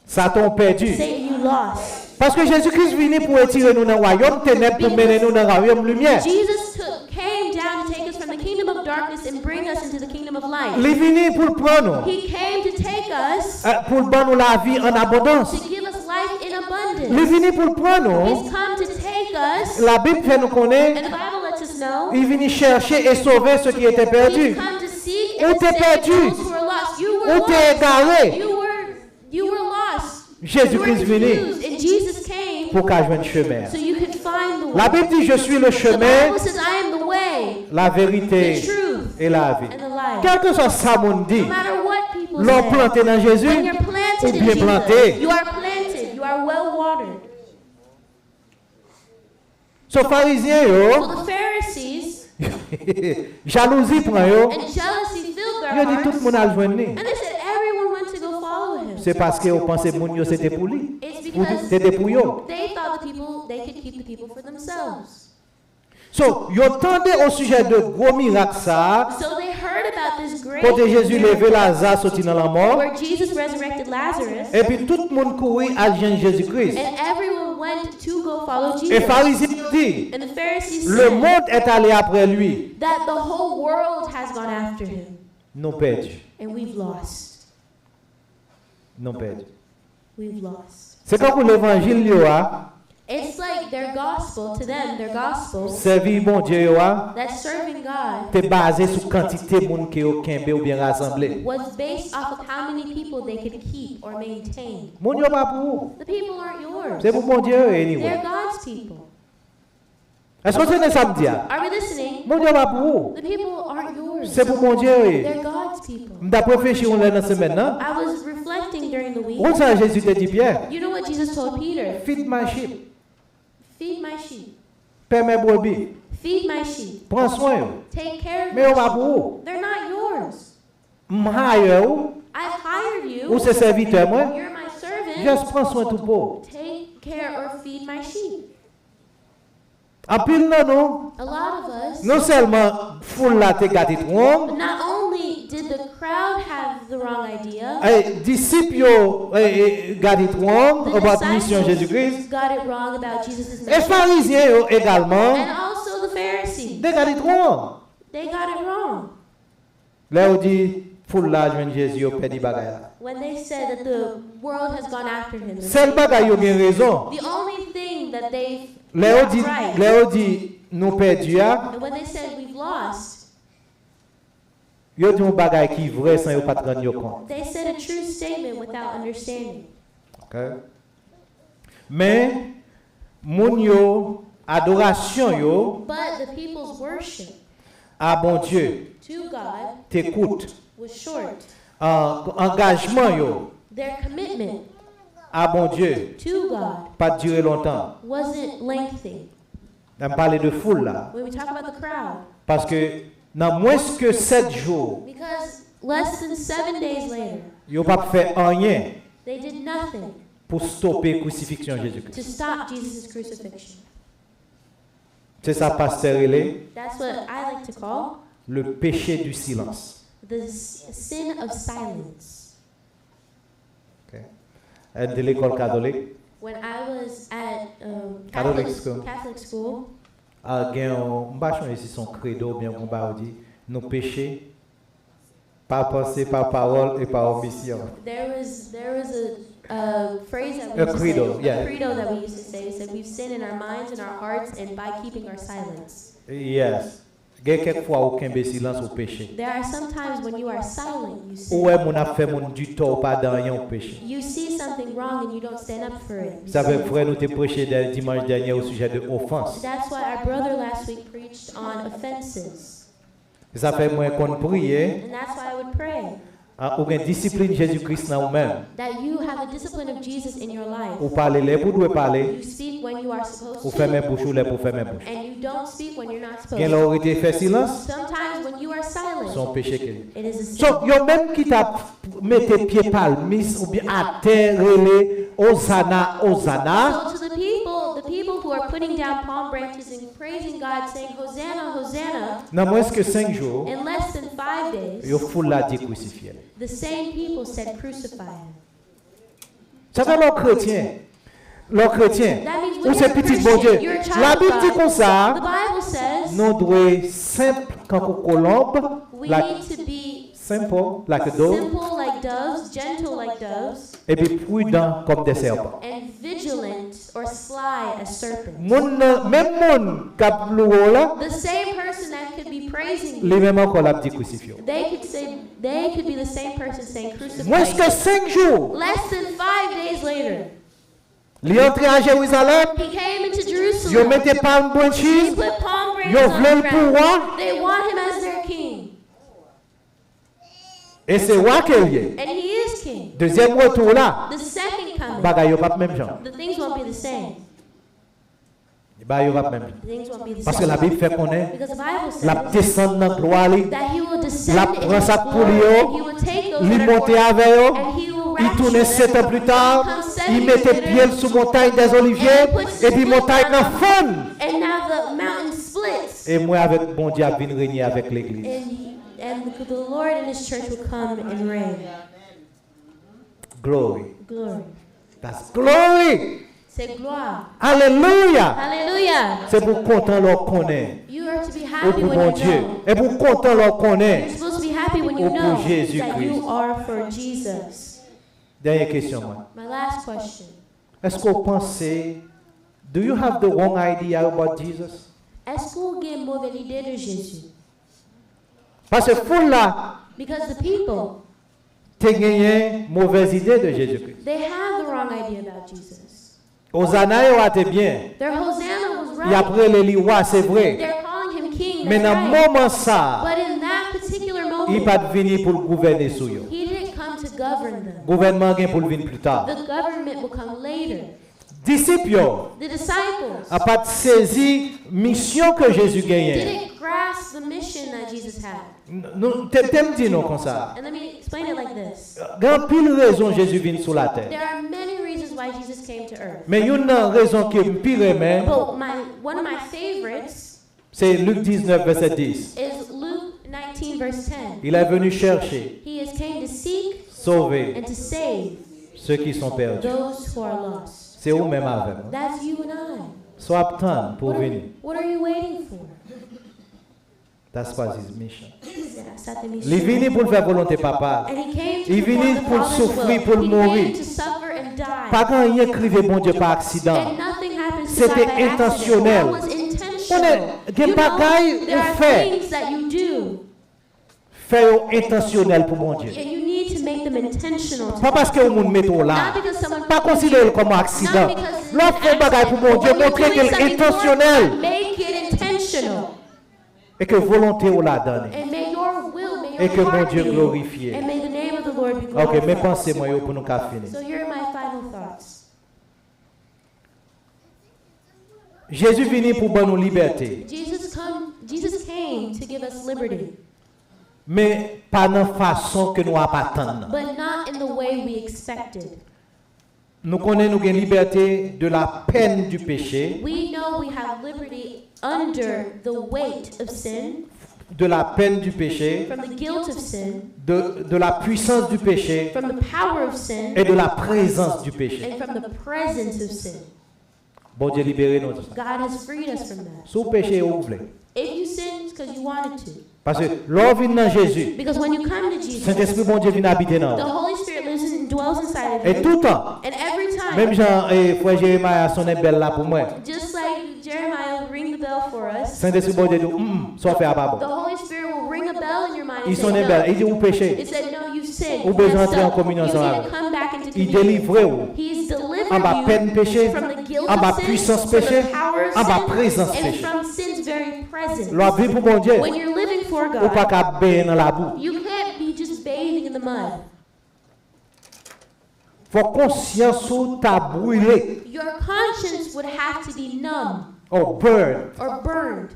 Satan perdu. Satan, you lost. Parce que Jésus-Christ venu pour retirer nous dans le royaume ténèbres pour mener nous dans le royaume lumière. Jesus came down to take us from the kingdom of darkness and bring us into the kingdom of light. Il est venu pour prendre nous, He came to take us pour donner nous la vie en abondance. to give us life in Il est abundance. venu pour prendre nous. He's come to take us, La Bible fait nous connaître. and the Bible lets us know, Il est venu chercher et sauver ceux qui étaient He's perdus. come to seek Où and t'es save perdu? those who are lost. You were Où t'es lost. égaré? You were lost. Jésus-Christ You were venu confused, and Jesus came pour qu'à jouer un chemin. so you could find the way. La Bible dit je suis le The chemin, Bible says, I am the way, la the vérité truth, et la vie. and the life. Quel que soit ça mon dit, No matter what people l'on say, planté dans Jésus when you're ou planted in bien planté. Jesus, you are planted, you are well watered. So pharisiens So yo, the Pharisees jalousie prend yo, and jealousy filled their yo dit tout le hearts, monde a joindre. and they said everyone went to go follow him. C'est parce que on pensait mon yo c'était pour lui. It's Ou because c'était pour yo. they thought the people, they could keep the people for themselves. So yo tendez au sujet de gros miracle ça, So they heard about this great quand Jésus levé miracle Lazare sorti dans la mort, where Jesus resurrected Lazarus, et puis tout le monde courait à Jésus-Christ. and everyone went to go follow Et Jesus. pharisiens dit, And the Pharisees le said monde est allé après lui. that the whole world has gone after him, Non perdu, and we've lost. non perdu. We've lost. C'est comme l'évangile yo a, It's like their gospel, to them, their gospel, servi bon Dieu yo a, that serving God t'es basé sur quantité de monde qui yo kembe ou bien rassemblé. was based off of how many people they could keep or maintain. Mon yo pas pour vous. The people aren't yours. C'est pour bon Dieu anyway. They're God's people. Est-ce que c'est ça me dit? Are we listening? Mon Dieu pas pour vous. The people aren't yours. C'est pour mon Dieu. They're God's people. D'après réfléchir on l'a dans semaine non? I was reflecting during the week. Où ça Jésus te dit Pierre? You know what Jesus told Peter? Feed my sheep. Feed my sheep. Paie mes brebis. Feed my sheep. Prends soin. Take care of Mais on my va sheep. pour vous. They're not yours. M'haye ou I've hired you. Ou c'est serviteur moi. You're my servant. Juste prends soin tout pour. Take care or feed my sheep. En pile non. A lot of us, Non seulement foule là te gâté trop. not only did the crowd have the wrong idea, Disciples yo gâté trop the about mission Jésus-Christ. got it wrong about Jesus' Et mission. pharisiens yo également And also the Pharisees, de gâté trop. they got it wrong. Là on dit foule là joindre Jésus yo perdit bagaille là. When they said that the world has gone after him. Seul bagaille yo gen raison. The only thing that they Là right. on dit nous perdu a. And when they said we've lost, Yo dit un bagaille qui vrai sans yo pas rendre yo compte. they said a true statement without understanding. Okay? Mais moun yo adoration yo But the people's worship à bon Dieu to God t'écoute. was short. Engagement yo Their commitment à bon Dieu to God pas durer longtemps. wasn't lengthy. On parle de foule là When we talk about the crowd, parce que dans moins que 7 jours, because less than 7 days later, yo pas fait rien they did nothing pour stopper crucifixion to Jésus-Christ. stop Jesus' crucifixion. C'est ça pasteur relé That's what I like to call le péché du silence. the sin of silence. Okay? De l'école catholique, When I was at Catholic school. Catholic school, gen on pas changer si son credo bien qu'on va dire nos péchés par pensée, par parole et par omission. there was a phrase that we A used credo, to say, yeah. a credo that we used to say. It said we've sinned in our minds and our hearts, and by keeping our silence. Yes. Gen quelquefois aucun silence au péché. There are some times when you are silent, you sin. Ou est mon a fait mon du tort pas dans rien au péché. You see something wrong and you don't stand up for it. You Ça fait sin. frère nous t'ai prêché dimanche dernier au sujet de offense. That's why our brother last week preached on offenses. Ça fait moi qu'on prier And that's why I would pray ou gen discipline Jésus-Christ dans vous-même. that you have the discipline of Jesus in your life. Ou parler les pour doit parler, You speak when you are supposed ou faire mes to, bouches ou les pour faire mes bouches. and you don't speak when you're not supposed Gen to. l'autorité fait silence, Sometimes when you are silent, son péché qu'il. it is a sin. So, yo même qui t'a mette pied palmis ou bien à terre relé Hosanna Hosanna, So to the people who are putting down palm branches and praising God, saying Hosanna, Hosanna, dans moins que 5 jours, in less than 5 days, yo foule la dit crucifié. the same people said crucify him. Ça fait l'autre chrétien. L'autre chrétien. That means Ou when c'est you're a petit bon Christian, Dieu. you're a child La of Bible dit God. comme The ça, Bible says nous devons simple comme colombe, we like need to be simple like a dove, simple like doves, gentle like doves, et puis prudent comme des serpents. and vigilant or sly as serpents. Moun même moun k'ap louo là, The same person that could be praising les you, mêmes encore la dit crucifié. they could be the same person saying Moins crucify que you. 5 jours, Less than 5 days later, li entré à Jérusalem, he came into yo Jerusalem. mette palm They branches, put palm branches yo on vle the le ground. pouvoir, They want him as their king, et c'est roi qu'elle y est. and he is king. Deuxième retour là, The second coming, bagay yo pas même genre. the things won't be the same. Bagay yo pas même. The things won't be the Parce que la same. Bible fait connaître Because the Bible la says descendre dans gloire li, that he will descend la in prend his sa glory, pour lui, and he will take those li that are monter for avec eux, and he will il rapture tourne them. 7 ans plus tard, Come 7 il years mettait later, pied sur montagne des oliviers, and he puts et puis his montagne foot dans on fond. and now the mountain splits, Et moi avec bon Dieu vient régner avec l'église. and the Lord and his church will come and reign. Glory. Glory. That's glory. Say gloire. Alléluia. Hallelujah. C'est pour content leur connaître. You are to be Ou happy pour when mon you Dieu. know. Et pour content leur You're connaître. supposed to be happy when you Ou pour know that Jésus-Christ. you are for Jesus. Dernière question moi. My last question. Est-ce qu'on pensez, do you have the wrong idea about Jesus? Est-ce qu'on a une mauvaise idée de Jésus? Parce que foule là, Because the people, t'as gagné mauvaise idée de Jésus-Christ. they have the wrong idea about Jesus. Hosanna yo a été bien. Their Hosanna was Et right. après les liwa, c'est vrai. They're calling him king. Mais That's dans le right. moment ça, But in that particular il moment, pas venir pour le gouverner sur eux. he didn't come to govern them. Gouvernement gain pour le venir plus tard. The government will come later. Disciples The disciples a pas saisi mission que Jésus gagnait. didn't grasp the mission that Jesus had. Nous t'aimes dire non comme ça. And let me explain it like this. Grand pile raison Jésus vient sur la terre. There are many reasons why Jesus came to earth. Mais une raison qui est pire même, But one of my favorites c'est Luc 19 verset 10. is Luke 19 verse 10. Il est venu chercher, He has came to seek sauver and to save ceux qui sont perdus. those who are lost. C'est vous même avec moi. That's you and I. Sois attendre pour venir. What are you waiting for? That's what his mission. That's at the Il mission. est venu pour faire volonté papa. And he came to Il perform venu the pour Father's souffrir, will. pour He mourir. came to suffer and die. Pas quand il écrivait bon Dieu par accident. And nothing happens to C'était God by accident. intentionnel. That was intentional. On est- des bagailles there ou are fait. things that you do, Faire intentionnel pour mon Dieu. and you need to make them intentional. To Pas parce que vous mettez là. Not because someone Pas considérer comme un accident. L'autre fait bagaille pour mon Dieu, montrer qu'elle est intentionnelle. Make it intentional. Et que volonté ou la donne. And may your will, may your Et que mon heart Dieu be. glorifié. And may the name of the Lord be Ok, glorified. mes pensées, moi, pour nous finir. So here are my final thoughts. Jésus venu pour donner nous liberté. Jesus came to give us liberty, Mais pas dans la façon que nous attendons. but not in the way we expected. Nous connaissons nous liberté de la peine du péché, We know we have liberty under the weight of sin, de la peine du péché, from the guilt of sin, de la puissance du péché from the power of sin, et de la présence du péché. and from the presence of sin. Bon Dieu libérez nous de ça. God has freed us from that. Sous péché vous voulez. If you sin, it's because you wanted to. Parce que l'on vient dans Jésus, Because when you come to Jesus, Saint-Esprit bon Dieu vient habiter dans the nous. Holy Spirit lives and dwells inside of Et you. tout le temps, And every time, même Jean et frère Jérémie sont belle là pour moi. just like Jeremiah will ring the bell for us, Saint-Esprit bon Dieu dit, soit fait à the pas bon. Holy Spirit will ring a bell in your mind and Ils sont say, belles. no. Il dit, vous péchez. It said, no, you've sinned. Ou You besoin messed d'entrer en up. communion You need ensemble. to come back into Il communion. délivre vous. He's En bas delivered peine you péché, from the guilt en bas of sin, puissance from péché, the power of en bas sin, présence and péché. from sin's very presence. L'on vit pour bon Dieu. When you're living for Ou pas God, qu'à baigner dans la boue. you can't be just bathing in the mud. Faut conscience ou t'a brûlé. Your conscience would have to be numb Ou burn. or burned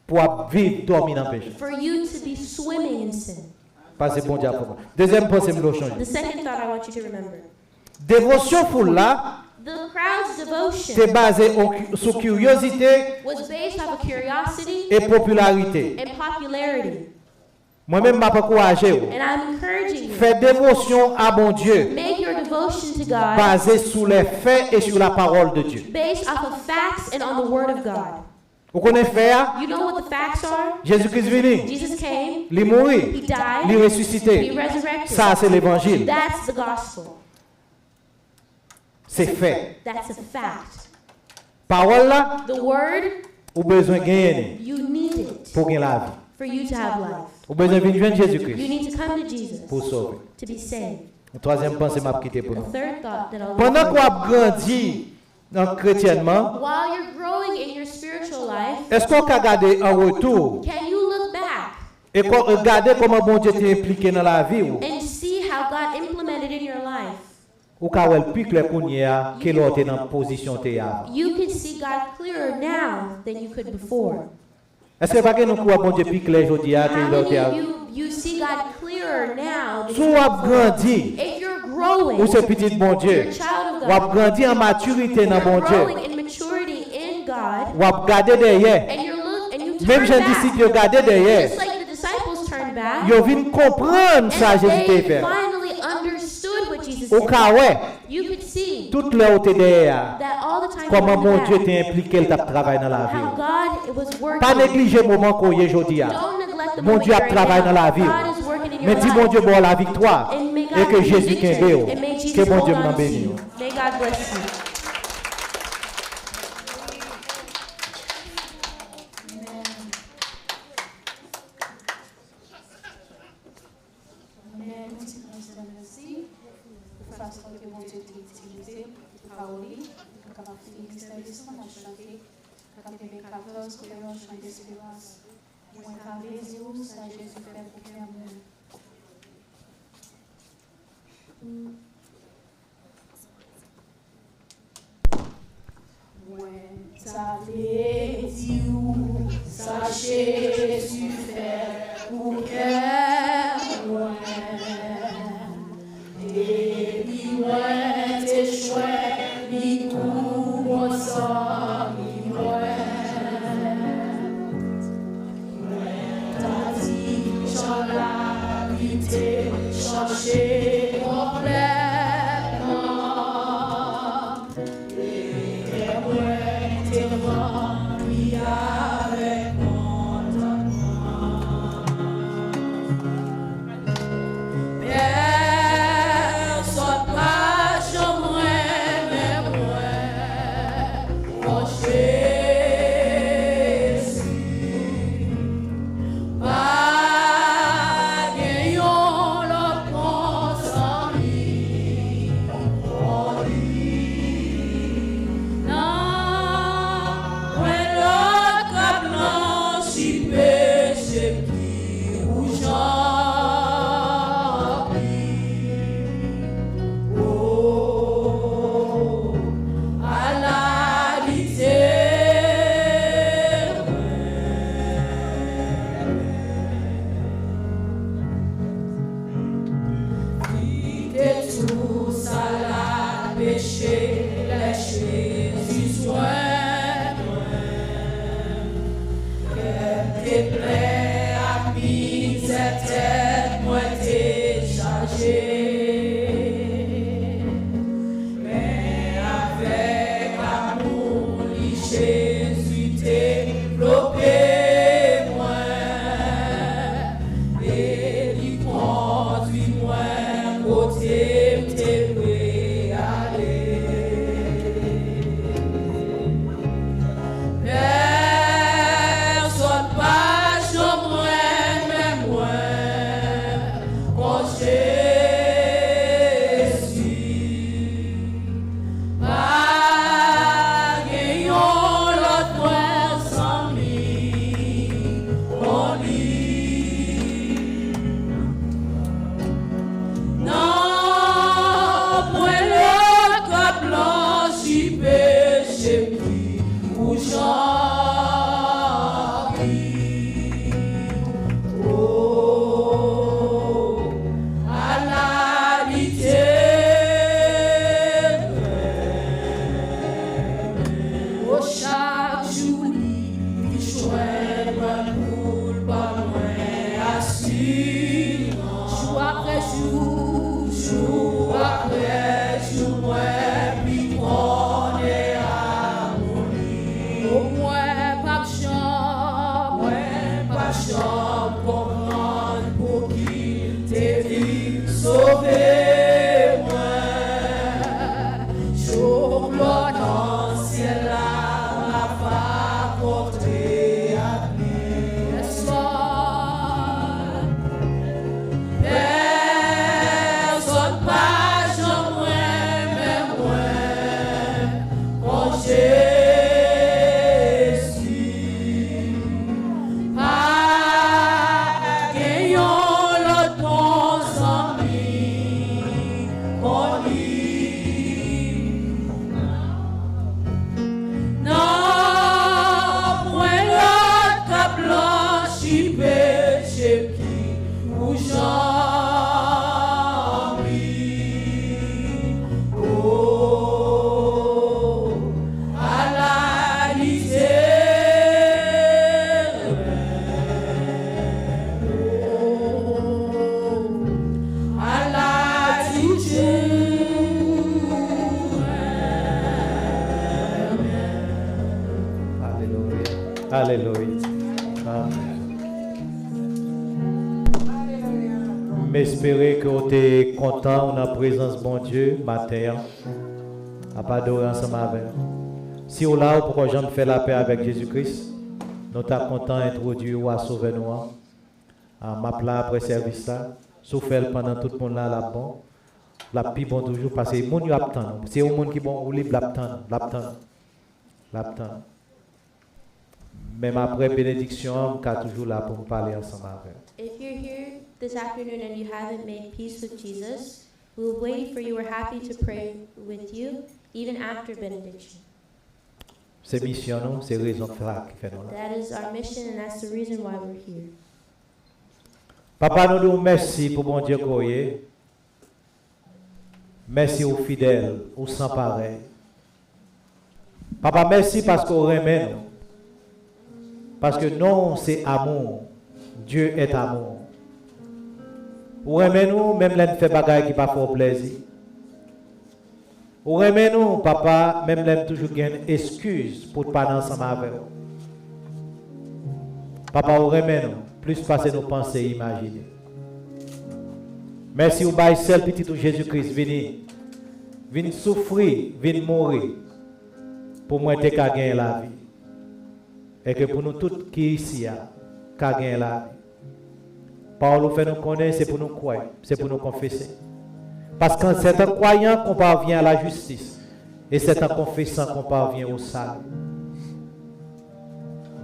Pour vivre, dormir dans le péché. for you to be swimming in sin. Parce que bon Dieu a fait. Deuxième pensée, je vais changer. The second thought I want you to remember. Dévotion pour là, The crowd's devotion c'est basé sur curiosité was based off of curiosity et popularité. and popularity. Moi-même, je vais encourager. And I'm encouraging you, Faites dévotion à mon Dieu, make your devotion to God basé sur les faits et sur la parole de Dieu. based off of facts and on the Word of God. Vous connaissez faire? You know what the facts are? Jésus-Christ est venu, Jesus came, il est mort, He il died, est He ressuscité. resurrected. Ça, c'est l'évangile. That's the gospel. C'est fait. That's a fact. Parole là, The Word, vous avez besoin de gagner you need it pour gagner la vie. for you to have life. Vous avez besoin de venir You Jésus-Christ need to come to Jesus pour sauver. to be saved. La troisième pensée m'a quitté pour The nous. third thought that I'll Pendant leave qu'on a grandi dans le chrétiennement, while you're growing in your spiritual life, est-ce qu'on peut regarder en retour can you look back et regarder comment bon Dieu t'est impliqué dans la vie ou and see how God implemented in your life? ou quand elle plus clair qu'on y a quelle autre dans position t'es à. You can see God clearer now than you could before. Est-ce que pas que nous croyons bon Dieu plus clair aujourd'hui à How quelle many autre of you see God clearer now than Si you on a before? grandi If you're growing, ou c'est petit bon Dieu, you're a child of ou a God, grandi en maturité dans bon you're growing Dieu, in maturity in God, ou a regarder derrière, and you même turn j'ai back, disciples regarder derrière, just like the disciples turned back, ils viennent comprendre ça and Jésus they t'a fait. finally understood what Jesus Au did. cas ouais, You could see toute l'heure t'es derrière, that all the time comment you bon look Dieu back, t'a impliqué dans le travail dans la how vie. God was working. Pas négliger le moment qu'on y est aujourd'hui. Don't neglect the Mon moment Dieu a you're in travaillé now. dans la vie. God is working in Mais your dis life. bon Dieu bon la victoire And may et God que give you Jésus victory. qu'aime And may que Jesus bon hold Dieu on m'en to bénisse. you. May God bless you. Merci pour la façon que mon Dieu t'a utilisé pour parler, pour avoir fait le service, on a chanté, pour avoir fait 14 pour un chant d'espérance. Moi, j'ai plaisir, ça Jésus fait pour faire mon. Moi, t'as plaisir, ça Jésus l'humanité changée complètement. Et moi, t'es rempli avec contentement. Personne pas j'aimerais, mais moi, oh Jésus, pas gagnons le bon ami, oh lui, non, ouais l'autre cap non si péché qui ou j'en oh, à la tous à la péché, les Jésus soin, que tes plaies à misère tête, moi t'es chargé. Mais avec amour, li Jésus développé moi, et lui conduit moi côté t'es prêt à aller. Personne pas j'aimerais, mais moi, oh Jésus, pas gagnons l'autre moi sans lui, on lit. Non, point le cap blanchi péché pris ou j'en prie. Oh, à la littéraire, oh chaque jour, il choisit pour le pas moins assis, jour après jour, jour après jour, moi, puis on est harmonie. Au moins, pas de chambre, comprendre pour qu'il t'ait vu sauver moi. Jour blanc dans le ciel, là, ma va porter à venir. Personne pas j'aimerais, mais moi, oh Jésus, pas gagnons l'autre bon ami, oh lui. Non, point l'autre cap blanchi péché qui ou j'en prie. Oh, à la littéraire, oh, à la Alléluia. Alléluia. Amen. M'espérer que vous êtes content en présence de bon Dieu matin à pas adorer ensemble avec. Si vous là pourquoi j'aime faire la paix avec Jésus-Christ, nous sommes contents d'introduire ou à sauver nous. Ma plat après service ça, souffert pendant tout le monde là là-bas. La plus bon toujours parce que les gens attendent. C'est au monde qui bon ou libre l'attend. Même après bénédiction, on est toujours là pour nous parler ensemble avec. If you're here this afternoon and you haven't made peace with Jesus, we'll wait for you. We're happy to pray with you, even after benediction. C'est mission, c'est raison qui fait nous. That is our mission, and that's the reason why we're here. Papa, nous disons merci pour bon Dieu qu'on est. Merci aux fidèles, aux sans pareil. Papa, merci parce qu'on remet nous. Parce que non, c'est amour. Dieu est amour. Ou aimez nous, même l'un fait bagaille qui pas fort plaisir. Ou aimez nous, papa, même l'un toujours gagne excuse pour ne pas ensemble avec vous. Papa, ou aimez nous, plus passer nos pensées imaginer. Merci ou bail seul petit tout Jésus-Christ vini souffrir, vini mourir pour moi te gagner la vie. Et que pour nous tous qui ici gagner la vie. Parole fait nous connaître, c'est pour nous croire, c'est pour nous confesser. Parce que c'est en croyant qu'on parvient à la justice et c'est en confessant qu'on parvient au salut.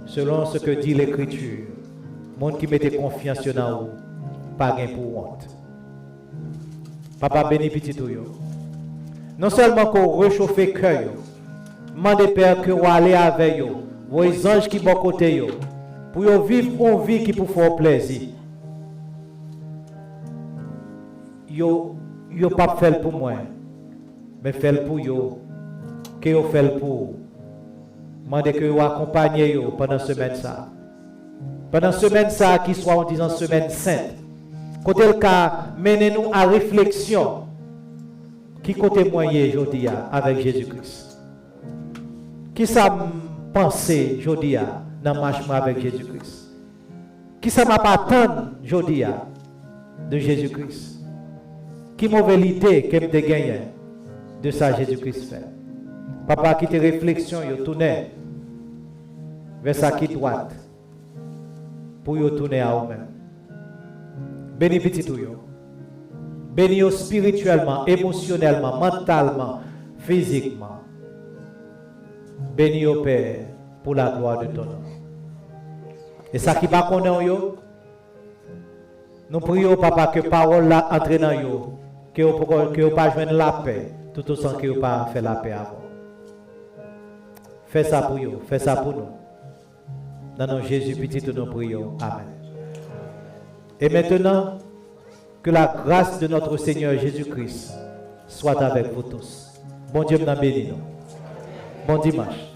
Selon ce que dit l'Écriture, monde qui mettait confiance dans vous, pas gain pour honte. Papa béni petit tout yo. Non seulement qu'on réchauffe le cœur, demandez Père que vous allez avec vous, vos anges qui sont côté yo, pour vivre une vie qui pour faire plaisir. Yo pas fait pour moi, mais fait pour yo, que yo fait pour. Demandez que vous accompagnez yo pendant semaine ça. Pendant semaine ça qui soit en disant semaine sainte. Côté le cas, menez-nous à réflexion. Qui côté moyen aujourd'hui avec Jésus-Christ? Qui ça pensé aujourd'hui dans le marche avec Jésus-Christ? Qui ça m'a pas attendre aujourd'hui de Jésus-Christ? Qui mauvaise idée que me gagné de ça Jésus-Christ fait? Papa qui te réflexion, yo tourner vers ça qui droite pour yo tourner à vous-même. Béni petit tout yo. Béni yo spirituellement, émotionnellement, mentalement, physiquement. Béni yo Père pour la gloire de ton nom. Et ça qui va connaître yo, nous prions Papa que parole là entre dans yo, que vous pas joindre la paix, tout autant que vous pas faire la paix avant. Fais ça pour vous, fais ça pour nous. Dans nom Jésus petit nous prions. Amen. Et maintenant, que la grâce de notre Seigneur Jésus-Christ soit avec vous tous. Bon Dieu nous bénisse. Bon dimanche.